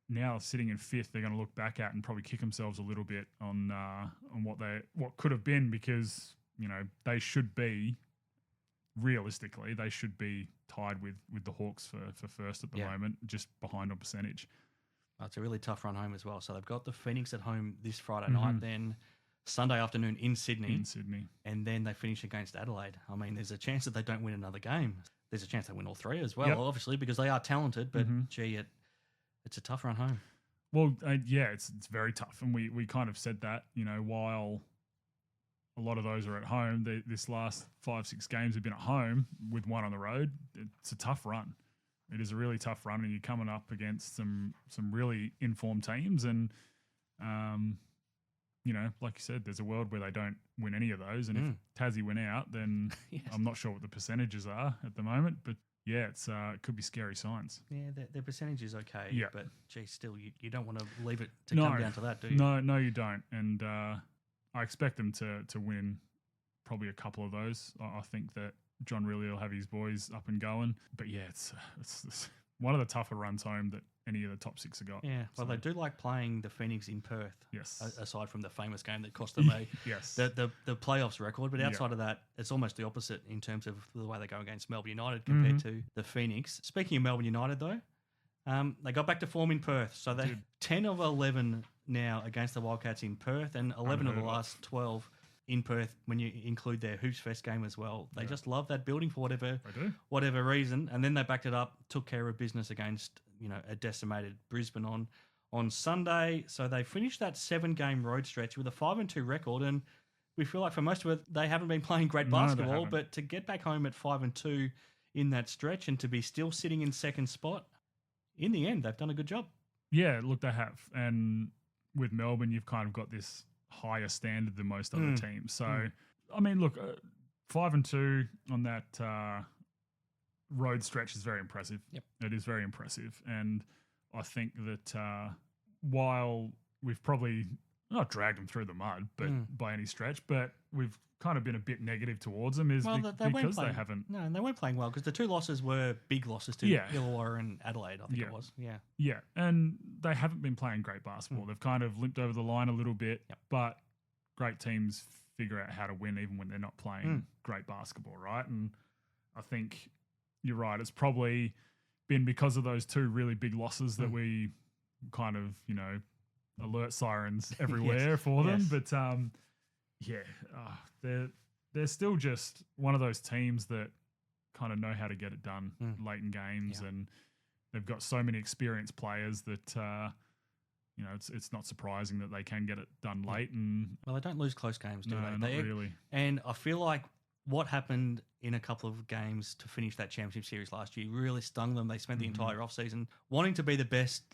now sitting in 5th, they're going to look back at and probably kick themselves a little bit on what could have been, because they should be, realistically, they should be tied with the Hawks for first at the moment, just behind on percentage.
It's a really tough run home as well. So they've got the Phoenix at home this Friday night, then Sunday afternoon in Sydney. And then they finish against Adelaide. I mean, there's a chance that they don't win another game. There's a chance they win all 3 as well, obviously, because they are talented. But, it's a tough run home.
Well, it's very tough. And we kind of said that, while a lot of those are at home, this last 5-6 games have been at home with one on the road. It's a tough run. It is a really tough run, and you're coming up against some really informed teams. And, like you said, there's a world where they don't win any of those. And if Tassie win out, then I'm not sure what the percentages are at the moment. But, it could be scary signs.
Yeah, their percentage is okay.
Yeah.
But, still, you don't want to leave it to come down to that, do you?
No, you don't. And I expect them to win probably a couple of those. I think that John really will have his boys up and going. But it's one of the tougher runs home that any of the top 6 have got.
Yeah, well, they do like playing the Phoenix in Perth.
Yes.
Aside from the famous game that cost them the playoffs record. But outside of that, it's almost the opposite in terms of the way they go against Melbourne United compared to the Phoenix. Speaking of Melbourne United, though, they got back to form in Perth. So they're 10 of 11 now against the Wildcats in Perth, and 11 of the last 12 in Perth when you include their Hoops Fest game as well. They just love that building for whatever reason. And then they backed it up, took care of business against, a decimated Brisbane on Sunday. So they finished that 7-game road stretch with a 5-2 record. And we feel like for most of it, they haven't been playing great basketball, but to get back home at 5-2 in that stretch and to be still sitting in second spot, in the end, they've done a good job.
Yeah, look, they have. And with Melbourne, you've kind of got this higher standard than most other teams. So, I mean, look, 5-2 on that road stretch is very impressive.
Yep.
It is very impressive. And I think that while we've probably not dragged them through the mud, but by any stretch, but we've kind of been a bit negative towards them because they haven't.
No, and they weren't playing well because the 2 losses were big losses to Illawarra and Adelaide, I think it was. Yeah.
Yeah, and they haven't been playing great basketball. They've kind of limped over the line a little bit, but great teams figure out how to win even when they're not playing great basketball, right? And I think you're right. It's probably been because of those 2 really big losses that we kind of, alert sirens everywhere for them. But they're still just one of those teams that kind of know how to get it done late in games, and they've got so many experienced players that it's not surprising that they can get it done late. And
well, they don't lose close games, do they?
Not really.
And I feel like what happened in a couple of games to finish that championship series last year really stung them. They spent the entire offseason wanting to be the best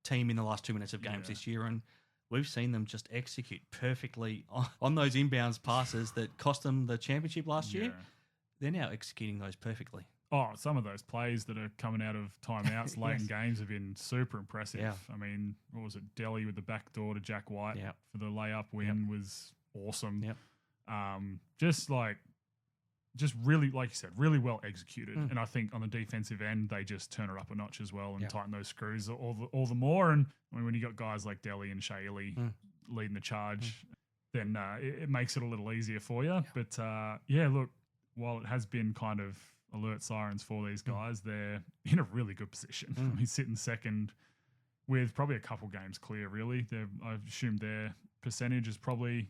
team in the last 2 minutes of games this year, and we've seen them just execute perfectly on those inbounds passes that cost them the championship last year. they're now executing those perfectly.
Oh, some of those plays that are coming out of timeouts late in games have been super impressive.
Yeah.
I mean, what was it? Delhi with the back door to Jack White for the layup win was awesome.
Yep.
Just really, like you said, really well executed. And I think on the defensive end, they just turn it up a notch as well and tighten those screws all the more. And I mean, when you got guys like Delhi and Shea Ili leading the charge, then it makes it a little easier for you. But look, while it has been kind of alert sirens for these guys, they're in a really good position. I mean, sitting second with probably a couple games clear, really. I assume their percentage is probably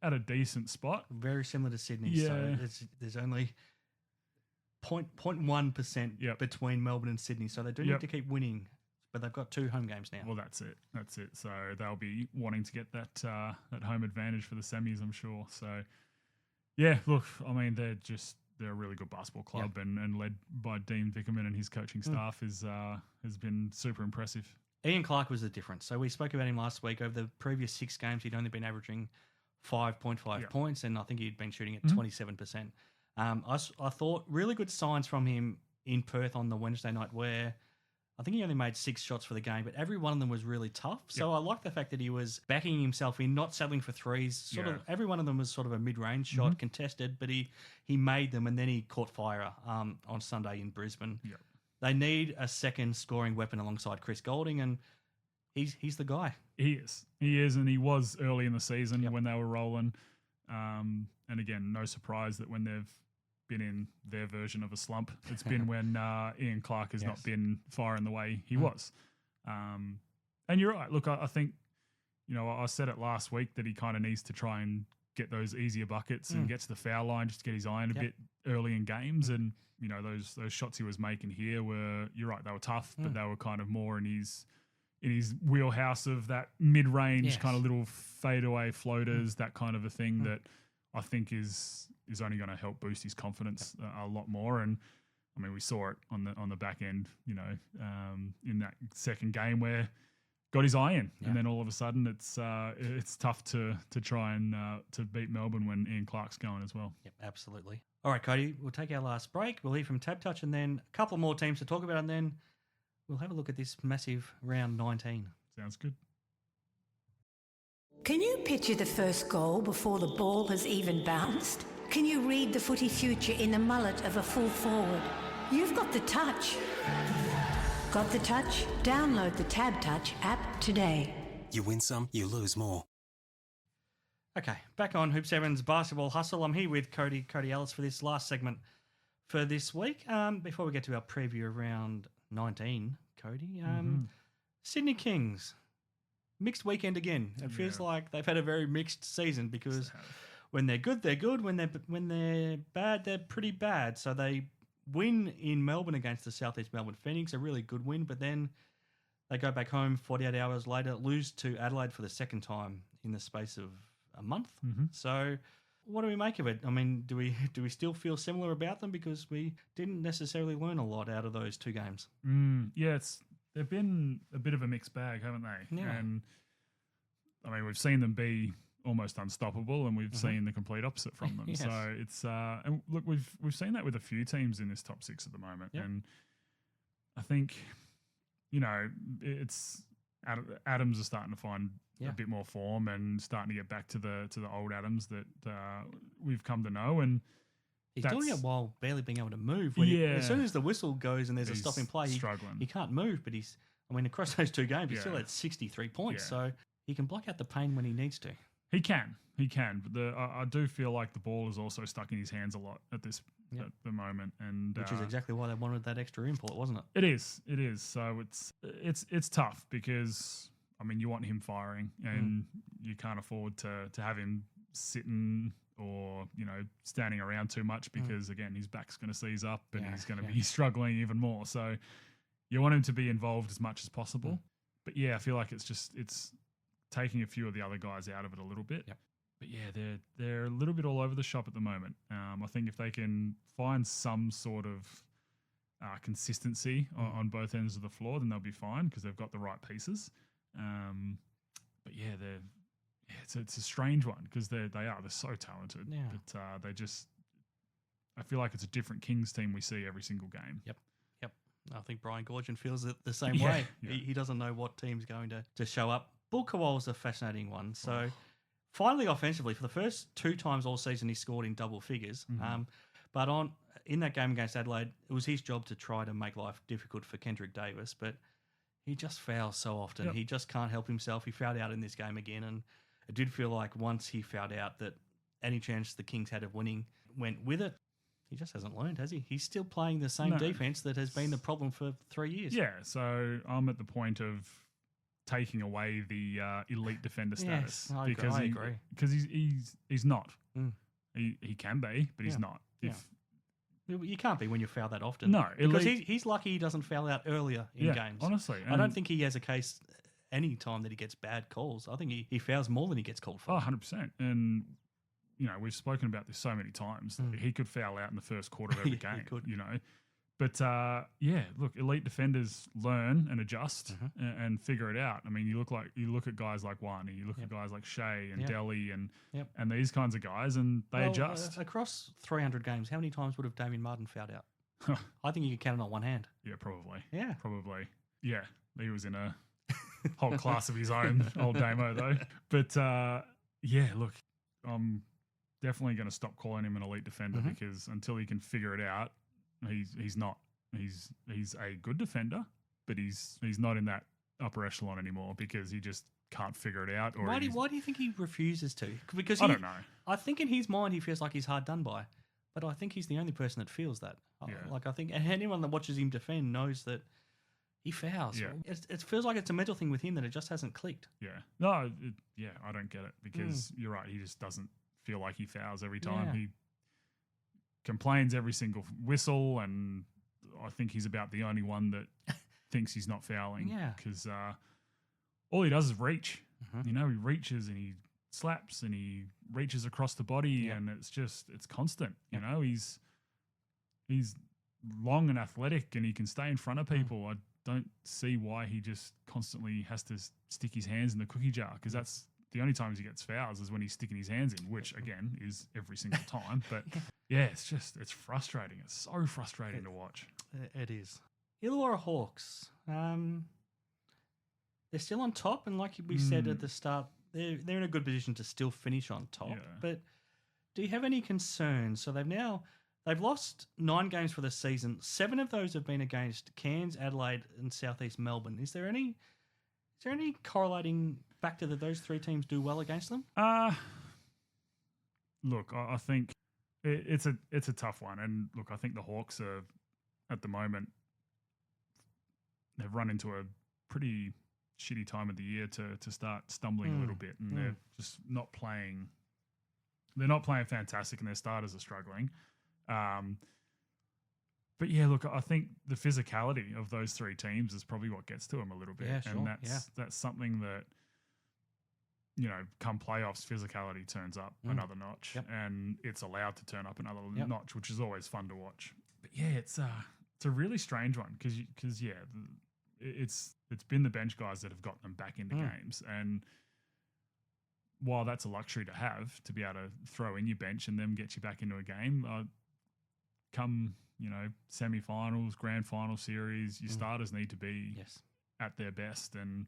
at a decent spot.
Very similar to Sydney.
Yeah.
So there's only 0.1% between Melbourne and Sydney. So they do need to keep winning, but they've got 2 home games now.
Well, that's it. So they'll be wanting to get that home advantage for the semis, I'm sure. So, yeah, look, I mean, they're a really good basketball club and led by Dean Vickerman and his coaching staff has been super impressive.
Ian Clark was the difference. So we spoke about him last week. Over the previous 6 games, he'd only been averaging 5.5 points, and I think he'd been shooting at 27%. I thought really good signs from him in Perth on the Wednesday night where I think he only made 6 shots for the game, but every one of them was really tough. So I like the fact that he was backing himself in, not settling for threes. Every one of them was sort of a mid-range shot, contested, but he made them, and then he caught fire on Sunday in Brisbane.
Yep.
They need a second scoring weapon alongside Chris Goulding, and he's the guy.
He is, and he was early in the season when they were rolling. And again, no surprise that when they've been in their version of a slump, it's been when Ian Clark has not been firing the way he was. And you're right. Look, I think, I said it last week that he kind of needs to try and get those easier buckets and get to the foul line just to get his eye in a bit early in games. And, those shots he was making here were, you're right, they were tough, but they were kind of more in his wheelhouse of that mid-range kind of little fadeaway floaters, that kind of a thing that I think is only going to help boost his confidence a lot more. And I mean, we saw it on the back end, in that second game where got his eye in, and then all of a sudden it's tough to try and to beat Melbourne when Ian Clark's going as well.
Yep, absolutely. All right, Cody, we'll take our last break. We'll hear from TABtouch and then a couple more teams to talk about, and then we'll have a look at this massive round 19.
Sounds good.
Can you picture the first goal before the ball has even bounced? Can you read the footy future in the mullet of a full forward? You've got the touch. Got the touch? Download the TABtouch app today.
You win some, you lose more.
Okay, back on Hoop 7's Basketball Hustle. I'm here with Cody Ellis for this last segment for this week. Before we get to our preview of round 19, Cody, Sydney Kings, mixed weekend again. It feels like they've had a very mixed season because when they're good, they're good. When they're bad, they're pretty bad. So they win in Melbourne against the South East Melbourne Phoenix, a really good win, but then they go back home 48 hours later, lose to Adelaide for the second time in the space of a month. So what do we make of it? I mean, do we still feel similar about them because we didn't necessarily learn a lot out of those 2 games?
They've been a bit of a mixed bag, haven't they?
Yeah.
And I mean, we've seen them be almost unstoppable, and we've seen the complete opposite from them.
Yes.
So it's and look, we've seen that with a few teams in this top 6 at the moment, and I think it's Adams are starting to find a bit more form and starting to get back to the old Adams that we've come to know. And
he's doing it while barely being able to move. As soon as the whistle goes and there's a stopping play, he can't move. But across those 2 games, he's still at 63 points. So he can block out the pain when he needs to.
He can. But I do feel like the ball is also stuck in his hands a lot at the moment, and
which is exactly why they wanted that extra import, wasn't it?
It is. So it's tough because I mean you want him firing, and you can't afford to have him sitting or standing around too much because again his back's going to seize up and he's going to be struggling even more. So you want him to be involved as much as possible. But I feel like it's taking a few of the other guys out of it a little bit.
Yep.
But they're a little bit all over the shop at the moment. I think if they can find some sort of consistency on both ends of the floor, then they'll be fine because they've got the right pieces. But it's a strange one because they're so talented, but I feel like it's a different Kings team we see every single game.
Yep. I think Brian Gorgian feels it the same way. Yeah. He doesn't know what team's going to show up. Bul Kuol is a fascinating one. So finally, offensively, for the first 2 times all season, he scored in double figures. But in that game against Adelaide, it was his job to try to make life difficult for Kendric Davis, but he just fouls so often. Yep. He just can't help himself. He fouled out in this game again, and it did feel like once he fouled out that any chance the Kings had of winning went with it. He just hasn't learned, has he? He's still playing the same defense that has been the problem for 3 years.
Yeah, so I'm at the point of taking away the elite defender status.
Yes, I agree.
Because he's not. He can be, but he's not.
You can't be when you foul that often.
No.
Because he's lucky he doesn't foul out earlier in games.
Honestly.
I don't think he has a case any time that he gets bad calls. I think he fouls more than he gets called for.
100%. And we've spoken about this so many times. He could foul out in the first quarter of every game,
he could.
But, look, elite defenders learn and adjust and figure it out. I mean, you look at guys like Wani, you look at guys like Shea and Deli and these kinds of guys, and they adjust.
Across 300 games, how many times would have Damian Martin fouled out? I think you could count it on one hand.
Yeah, probably.
Yeah.
Probably. Yeah, he was in a whole class of his own, old Damo, though. But, look, I'm definitely going to stop calling him an elite defender because until he can figure it out, he's not. He's a good defender, but he's not in that upper echelon anymore because he just can't figure it out. Or
why do you think he refuses to? Because
I don't know.
I think in his mind he feels like he's hard done by, but I think he's the only person that feels that.
Yeah.
Like I think anyone that watches him defend knows that he fouls.
Yeah.
It feels like it's a mental thing with him that it just hasn't clicked.
Yeah. No. I don't get it because you're right. He just doesn't feel like he fouls every time.
Yeah.
He complains every single whistle, and I think he's about the only one that thinks he's not fouling.
Yeah.
Because all he does is reach. He reaches and he slaps and he reaches across the body, and it's constant. He's long and athletic, and he can stay in front of people. I don't see why he just constantly has to stick his hands in the cookie jar, because that's the only times he gets fouls is when he's sticking his hands in, which again is every single time. But it's frustrating. It's so frustrating to watch.
It is. Illawarra Hawks. They're still on top, and like we said at the start, they're in a good position to still finish on top. Yeah. But do you have any concerns? So they've lost 9 games for the season. 7 of those have been against Cairns, Adelaide, and South East Melbourne. Is there any correlating factor that those 3 teams do well against them?
Look, I think it's a tough one, and look, I think the Hawks are at the moment they've run into a pretty shitty time of the year to start stumbling a little bit, and they're just not playing. They're not playing fantastic, and their starters are struggling. But yeah, look, I think the physicality of those 3 teams is probably what gets to them a little bit, and that's something that, come playoffs, physicality turns up another notch, and it's allowed to turn up another notch, which is always fun to watch. But yeah, it's a really strange one because it's been the bench guys that have gotten them back into games, and while that's a luxury to have, to be able to throw in your bench and then get you back into a game, come semi-finals, grand final series, your starters need to be at their best. And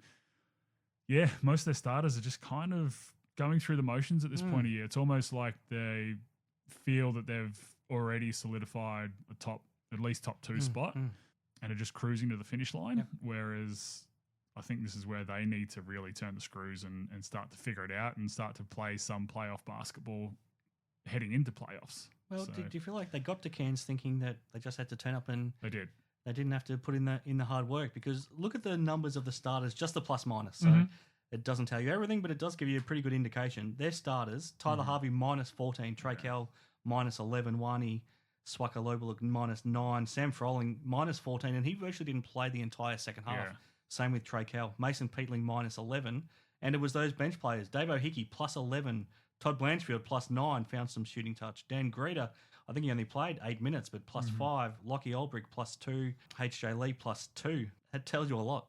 yeah, most of their starters are just kind of going through the motions at this point of year. It's almost like they feel that they've already solidified at least top 2 spot and are just cruising to the finish line. Whereas I think this is where they need to really turn the screws and start to figure it out and start to play some playoff basketball heading into playoffs.
Well, do you feel like they got to Cairns thinking that they just had to turn up and
they did?
They didn't have to put in the hard work, because look at the numbers of the starters, just the plus minus. So it doesn't tell you everything, but it does give you a pretty good indication. Their starters: Tyler Harvey minus 14, Trey Kell minus 11, Wani Swaka Lo Buluk minus 9, Sam Froling minus 14, and he virtually didn't play the entire second half.
Yeah.
Same with Trey Kell, Mason Peatling minus 11, and it was those bench players: Davo Hickey plus 11, Todd Blanchfield plus 9, found some shooting touch. Dan Greeter, I think he only played 8 minutes, but plus 5. Lockie Olbrich plus 2. H.J. Lee plus 2. That tells you a lot.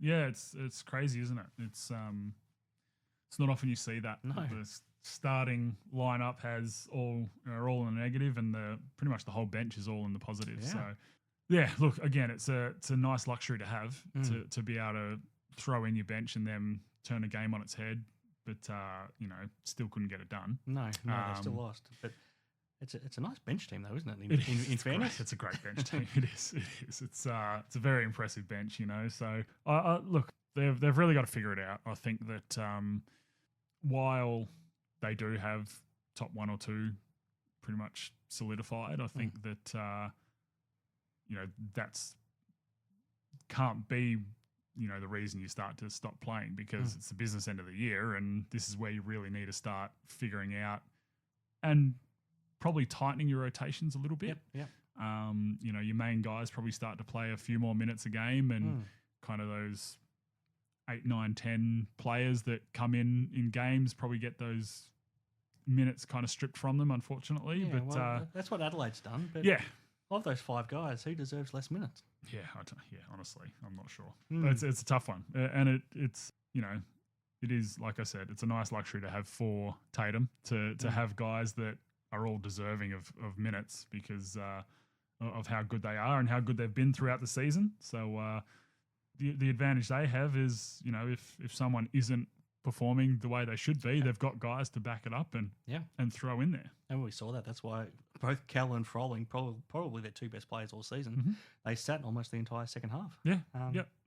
Yeah, it's crazy, isn't it? It's not often you see that.
No.
The starting lineup are all in the negative, and pretty much the whole bench is all in the positive.
Yeah.
So, yeah, look, again, it's a nice luxury to have to be able to throw in your bench and then turn a game on its head, but still couldn't get it done.
No, they still lost. But it's a nice bench team though, isn't it? In fairness,
it's a great bench team. It is. It's a very impressive bench, So look, they've really got to figure it out. I think that while they do have top 1 or 2 pretty much solidified, I think that that's can't be the reason you start to stop playing, because it's the business end of the year, and this is where you really need to start figuring out and probably tightening your rotations a little bit.
Yep.
Your main guys probably start to play a few more minutes a game, and kind of those 8, 9, 10 players that come in games probably get those minutes kind of stripped from them, unfortunately.
Yeah,
but
that's what Adelaide's done. But
yeah,
of those 5 guys, who deserves less minutes?
Yeah, honestly, I'm not sure. But it's a tough one, and it's it is, like I said, it's a nice luxury to have for Tatum to have guys that are all deserving of minutes because of how good they are and how good they've been throughout the season. So the advantage they have is, if someone isn't performing the way they should be, they've got guys to back it up and throw in there.
And we saw that. That's why both Cal and Froling, probably their 2 best players all season, they sat almost the entire second half.
Yeah,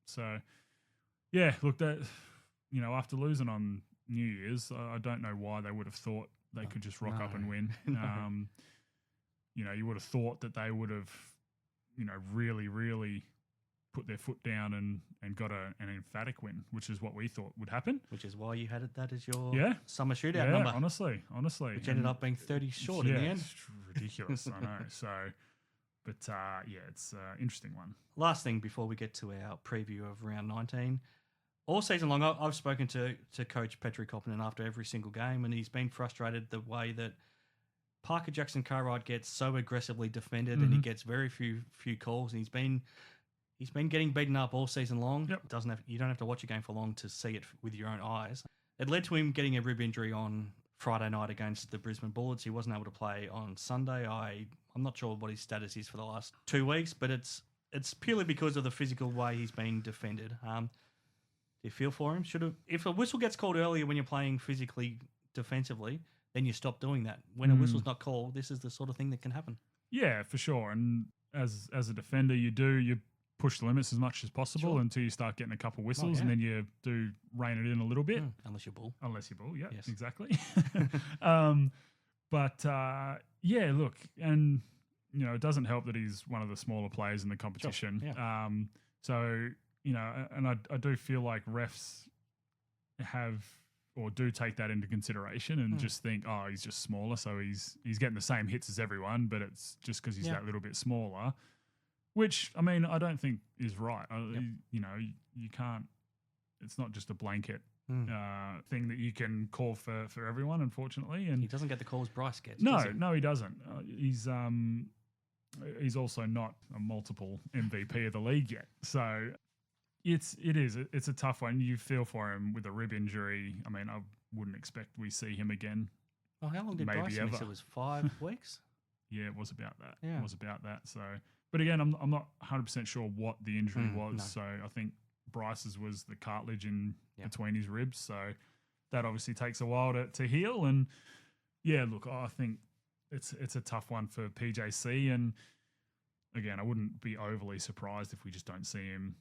So, yeah, look, that after losing on New Year's, I don't know why they would have thought they could just rock up and win. You would have thought that they would have, really, really put their foot down and got an emphatic win, which is what we thought would happen.
Which is why you had that as your summer shootout number.
honestly.
Which ended up being 30 short in the end.
It's ridiculous, I know. So, but it's an interesting one.
Last thing before we get to our preview of round 19. All season long, I've spoken to Coach Patrick Coppinen after every single game, and he's been frustrated the way that Parker Jackson Cartwright gets so aggressively defended and he gets very few calls, and he's been getting beaten up all season long.
Yep.
You don't have to watch a game for long to see it with your own eyes. It led to him getting a rib injury on Friday night against the Brisbane Bullets. He wasn't able to play on Sunday. I'm not sure what his status is for the last 2 weeks, but it's purely because of the physical way he's been defended. Do you feel for him? If a whistle gets called earlier when you're playing physically defensively, then you stop doing that. When a whistle's not called, this is the sort of thing that can happen.
Yeah, for sure. And as a defender, you push the limits as much as possible until you start getting a couple whistles, and then you do rein it in a little bit.
Unless you're Bull.
Yeah,
yes.
Exactly. Look, and it doesn't help that he's one of the smaller players in the competition.
Sure. Yeah.
So and I do feel like refs have or do take that into consideration and just think, oh, he's just smaller, so he's getting the same hits as everyone, but it's just because he's that little bit smaller. Which, I mean, I don't think is right. You can't, it's not just a blanket thing that you can call for everyone, unfortunately. And
he doesn't get the calls Bryce gets.
No, he doesn't. He's also not a multiple MVP of the league yet. So it's a tough one. You feel for him with a rib injury. I mean, I wouldn't expect we see him again.
Well, how long did Bryce miss? It was 5 weeks?
Yeah, it was about that.
Yeah.
It was about that. So, but again, I'm not 100% sure what the injury was.
No.
So I think Bryce's was the cartilage in between his ribs. So that obviously takes a while to heal. And yeah, look, I think it's a tough one for PJC. And again, I wouldn't be overly surprised if we just don't see him,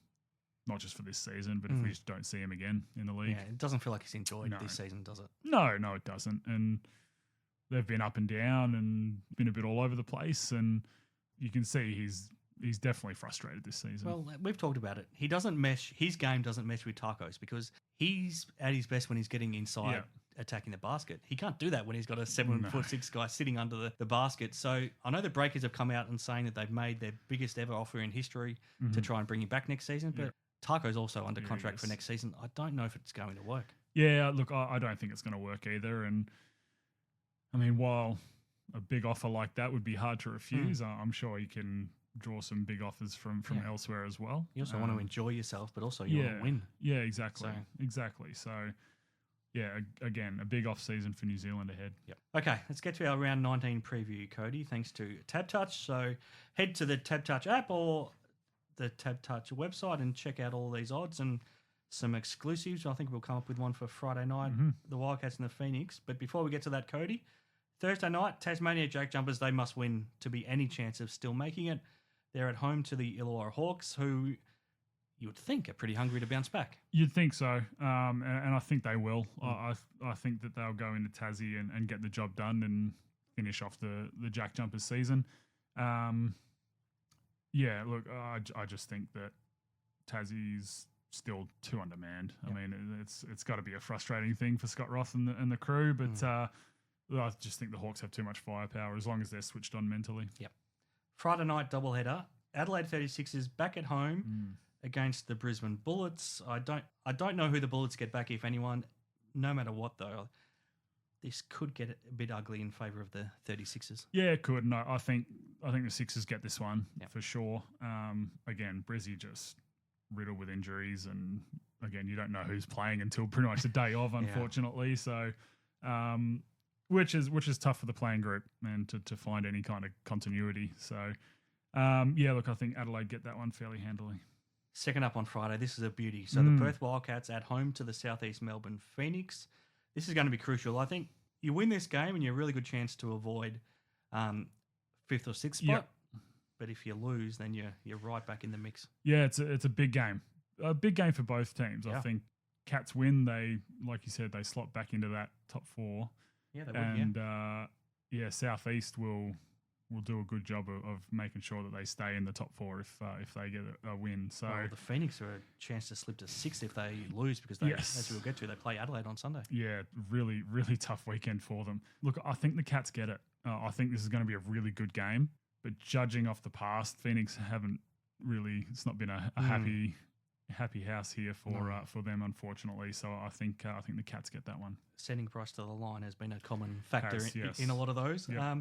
not just for this season, but if we just don't see him again in the league.
Yeah, it doesn't feel like he's enjoyed this season, does it?
No, it doesn't. And they've been up and down and been a bit all over the place. And you can see he's definitely frustrated this season.
Well, we've talked about it. He doesn't mesh. His game doesn't mesh with Taco's because he's at his best when he's getting inside, attacking the basket. He can't do that when he's got a 7'6" guy sitting under the basket. So I know the Breakers have come out and saying that they've made their biggest ever offer in history to try and bring him back next season. But Taco's also under contract for next season. I don't know if it's going to work.
Yeah, look, I don't think it's going to work either. And I mean, while a big offer like that would be hard to refuse, I'm sure you can draw some big offers from elsewhere as well.
You also want to enjoy yourself, but also you want to win.
Yeah, exactly. Exactly. So Again, a big off-season for New Zealand ahead.
Yep. Okay, let's get to our round 19 preview, Cody, thanks to TABtouch. So head to the TABtouch app or the TABtouch website and check out all these odds and some exclusives. I think we'll come up with one for Friday night, the Wildcats and the Phoenix. But before we get to that, Cody, Thursday night, Tasmania JackJumpers, they must win to be any chance of still making it. They're at home to the Illawarra Hawks, who you would think are pretty hungry to bounce back.
You'd think so, and I think they will. I think that they'll go into Tassie and get the job done and finish off the JackJumpers season. Look, I just think that Tassie's still too undermanned. I mean, it's got to be a frustrating thing for Scott Roth and the crew, but I just think the Hawks have too much firepower as long as they're switched on mentally.
Yep. Friday night doubleheader, Adelaide 36ers back at home against the Brisbane Bullets. I don't know who the Bullets get back, if anyone. No matter what, though, this could get a bit ugly in favour of the 36ers.
Yeah, it could. No, I think the Sixers get this one for sure. Again, Brizzy just riddled with injuries, and again, you don't know who's playing until pretty much the day of, unfortunately. So, which is tough for the playing group and to find any kind of continuity. So, look, I think Adelaide get that one fairly handily.
Second up on Friday, this is a beauty. So the Perth Wildcats at home to the South East Melbourne Phoenix. This is going to be crucial. I think you win this game and you're a really good chance to avoid 5th or 6th spot.
Yep.
But if you lose, then you're right back in the mix.
Yeah, it's a big game. A big game for both teams. Yeah. I think Cats win. They, like you said, they slot back into that top 4.
Yeah, they would.
And South East will do a good job of making sure that they stay in the top 4 if they get a win. So
the Phoenix are a chance to slip to 6th if they lose, because they, as we'll get to, they play Adelaide on Sunday.
Yeah, really, really tough weekend for them. Look, I think the Cats get it. I think this is going to be a really good game. But judging off the past, Phoenix haven't really. It's not been a happy house here for them, unfortunately. So I think the Cats get that one.
Sending Bryce to the line has been a common factor in a lot of those. Yep.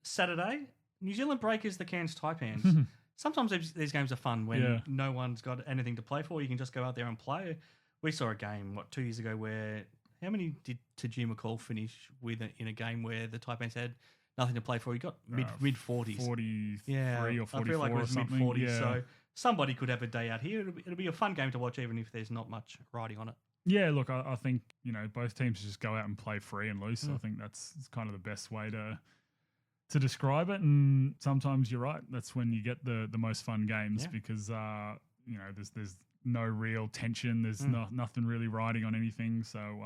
Saturday, New Zealand breakers the Cairns Taipans. Sometimes these games are fun when no one's got anything to play for. You can just go out there and play. We saw a game 2 years ago where how many did Tajima McCall finish with in a game where the Taipans had nothing to play for? He got mid 40s,
43 or 44.
I feel like it was mid 40s.
Yeah.
So somebody could have a day out here. It'll be a fun game to watch, even if there's not much riding on it.
Yeah, look, I think both teams just go out and play free and loose. I think that's kind of the best way to describe it. And sometimes you're right. That's when you get the most fun games because there's no real tension. There's nothing really riding on anything. So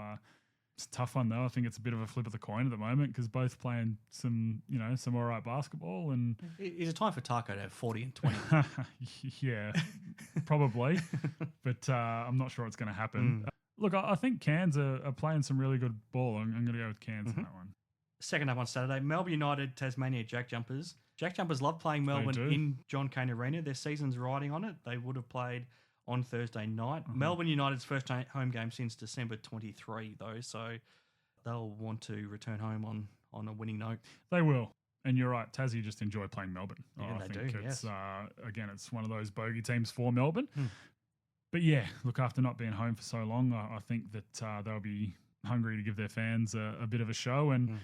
it's a tough one though. I think it's a bit of a flip of the coin at the moment because both playing some all right basketball. And
is it time for Taco to have 40 and 20?
Yeah, probably. But I'm not sure it's going to happen. Look, I think Cairns are playing some really good ball. I'm going to go with Cairns in that one.
Second up on Saturday, Melbourne United, Tasmania JackJumpers. JackJumpers love playing Melbourne in John Cain Arena. Their season's riding on it. They would have played on Thursday night. Melbourne United's first home game since December 23, though, so they'll want to return home on a winning note.
They will. And you're right, Tassie just enjoy playing Melbourne.
Yeah,
I think it's again, it's one of those bogey teams for Melbourne. But yeah, look, after not being home for so long, I think that they'll be hungry to give their fans a bit of a show, and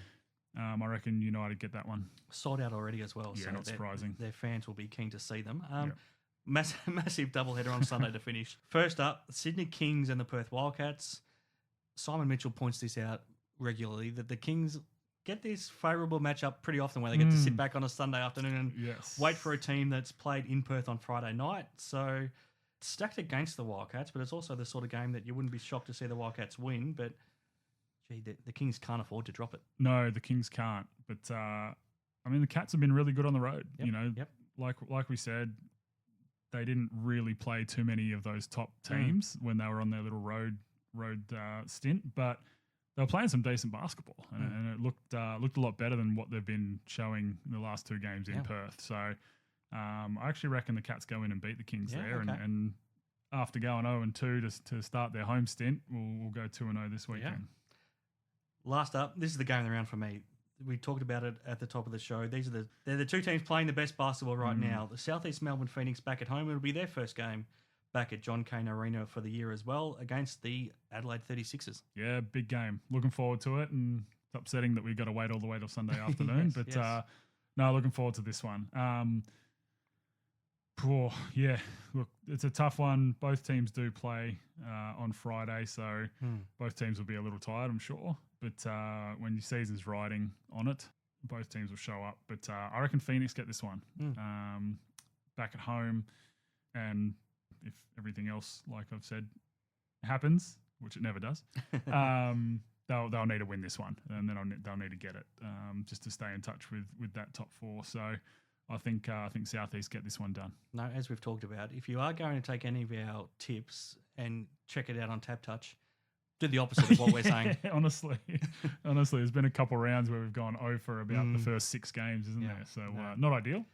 I reckon United get that one.
Sold out already as well.
Yeah,
so
not surprising.
Their fans will be keen to see them. Massive doubleheader on Sunday to finish. First up, Sydney Kings and the Perth Wildcats. Simon Mitchell points this out regularly, that the Kings get this favourable matchup pretty often where they get to sit back on a Sunday afternoon and wait for a team that's played in Perth on Friday night. So it's stacked against the Wildcats, but it's also the sort of game that you wouldn't be shocked to see the Wildcats win, but the Kings can't afford to drop it.
No, the Kings can't. But the Cats have been really good on the road. Like we said, they didn't really play too many of those top teams when they were on their little road stint, but they were playing some decent basketball, and it looked a lot better than what they've been showing in the last 2 games in Perth. So I actually reckon the Cats go in and beat the Kings there, and after going 0-2 to start their home stint, we'll go 2-0 this weekend.
Yeah. Last up, this is the game of the round for me. We talked about it at the top of the show. They're the 2 teams playing the best basketball right now. The South East Melbourne Phoenix back at home. It'll be their first game back at John Cain Arena for the year as well against the Adelaide 36ers.
Yeah, big game. Looking forward to it, and it's upsetting that we've got to wait all the way till Sunday afternoon. No, looking forward to this one. Look, it's a tough one. Both teams do play on Friday, so both teams will be a little tired, I'm sure. But when your season's riding on it, both teams will show up. But I reckon Phoenix get this one back at home, and if everything else, like I've said, happens, which it never does, they'll need to win this one, and then they'll need to get it just to stay in touch with that top four. So I think South East get this one done. No,
as we've talked about, if you are going to take any of our tips and check it out on TABtouch, do the opposite of what we're saying.
Honestly, there's been a couple rounds where we've gone 0 for about the first 6 games, isn't there? So not ideal.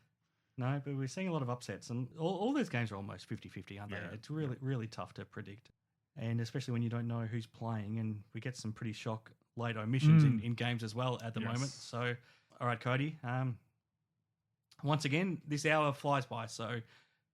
No, but we're seeing a lot of upsets, and all these games are almost 50-50, aren't they? It's really, really tough to predict, and especially when you don't know who's playing, and we get some pretty late omissions in games as well at the moment. So, all right, Cody, once again, this hour flies by, so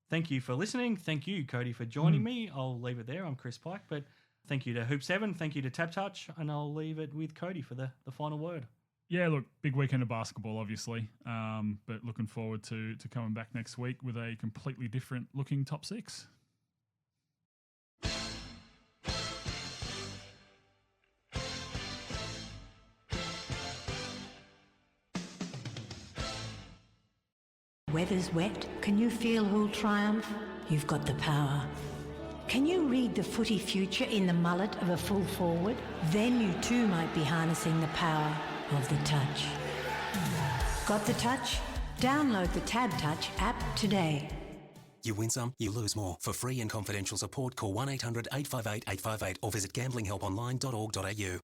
thank you for listening. Thank you, Cody, for joining me. I'll leave it there. I'm Chris Pike, but thank you to Hoop 7, thank you to TABtouch, and I'll leave it with Cody for the final word.
Yeah, look, big weekend of basketball, obviously, but looking forward to coming back next week with a completely different looking top 6.
Weather's wet. Can you feel who'll triumph? You've got the power. Can you read the footy future in the mullet of a full forward? Then you too might be harnessing the power of the touch. Got the touch? Download the TABtouch app today.
You win some, you lose more. For free and confidential support, call 1-800-858-858 or visit gamblinghelponline.org.au.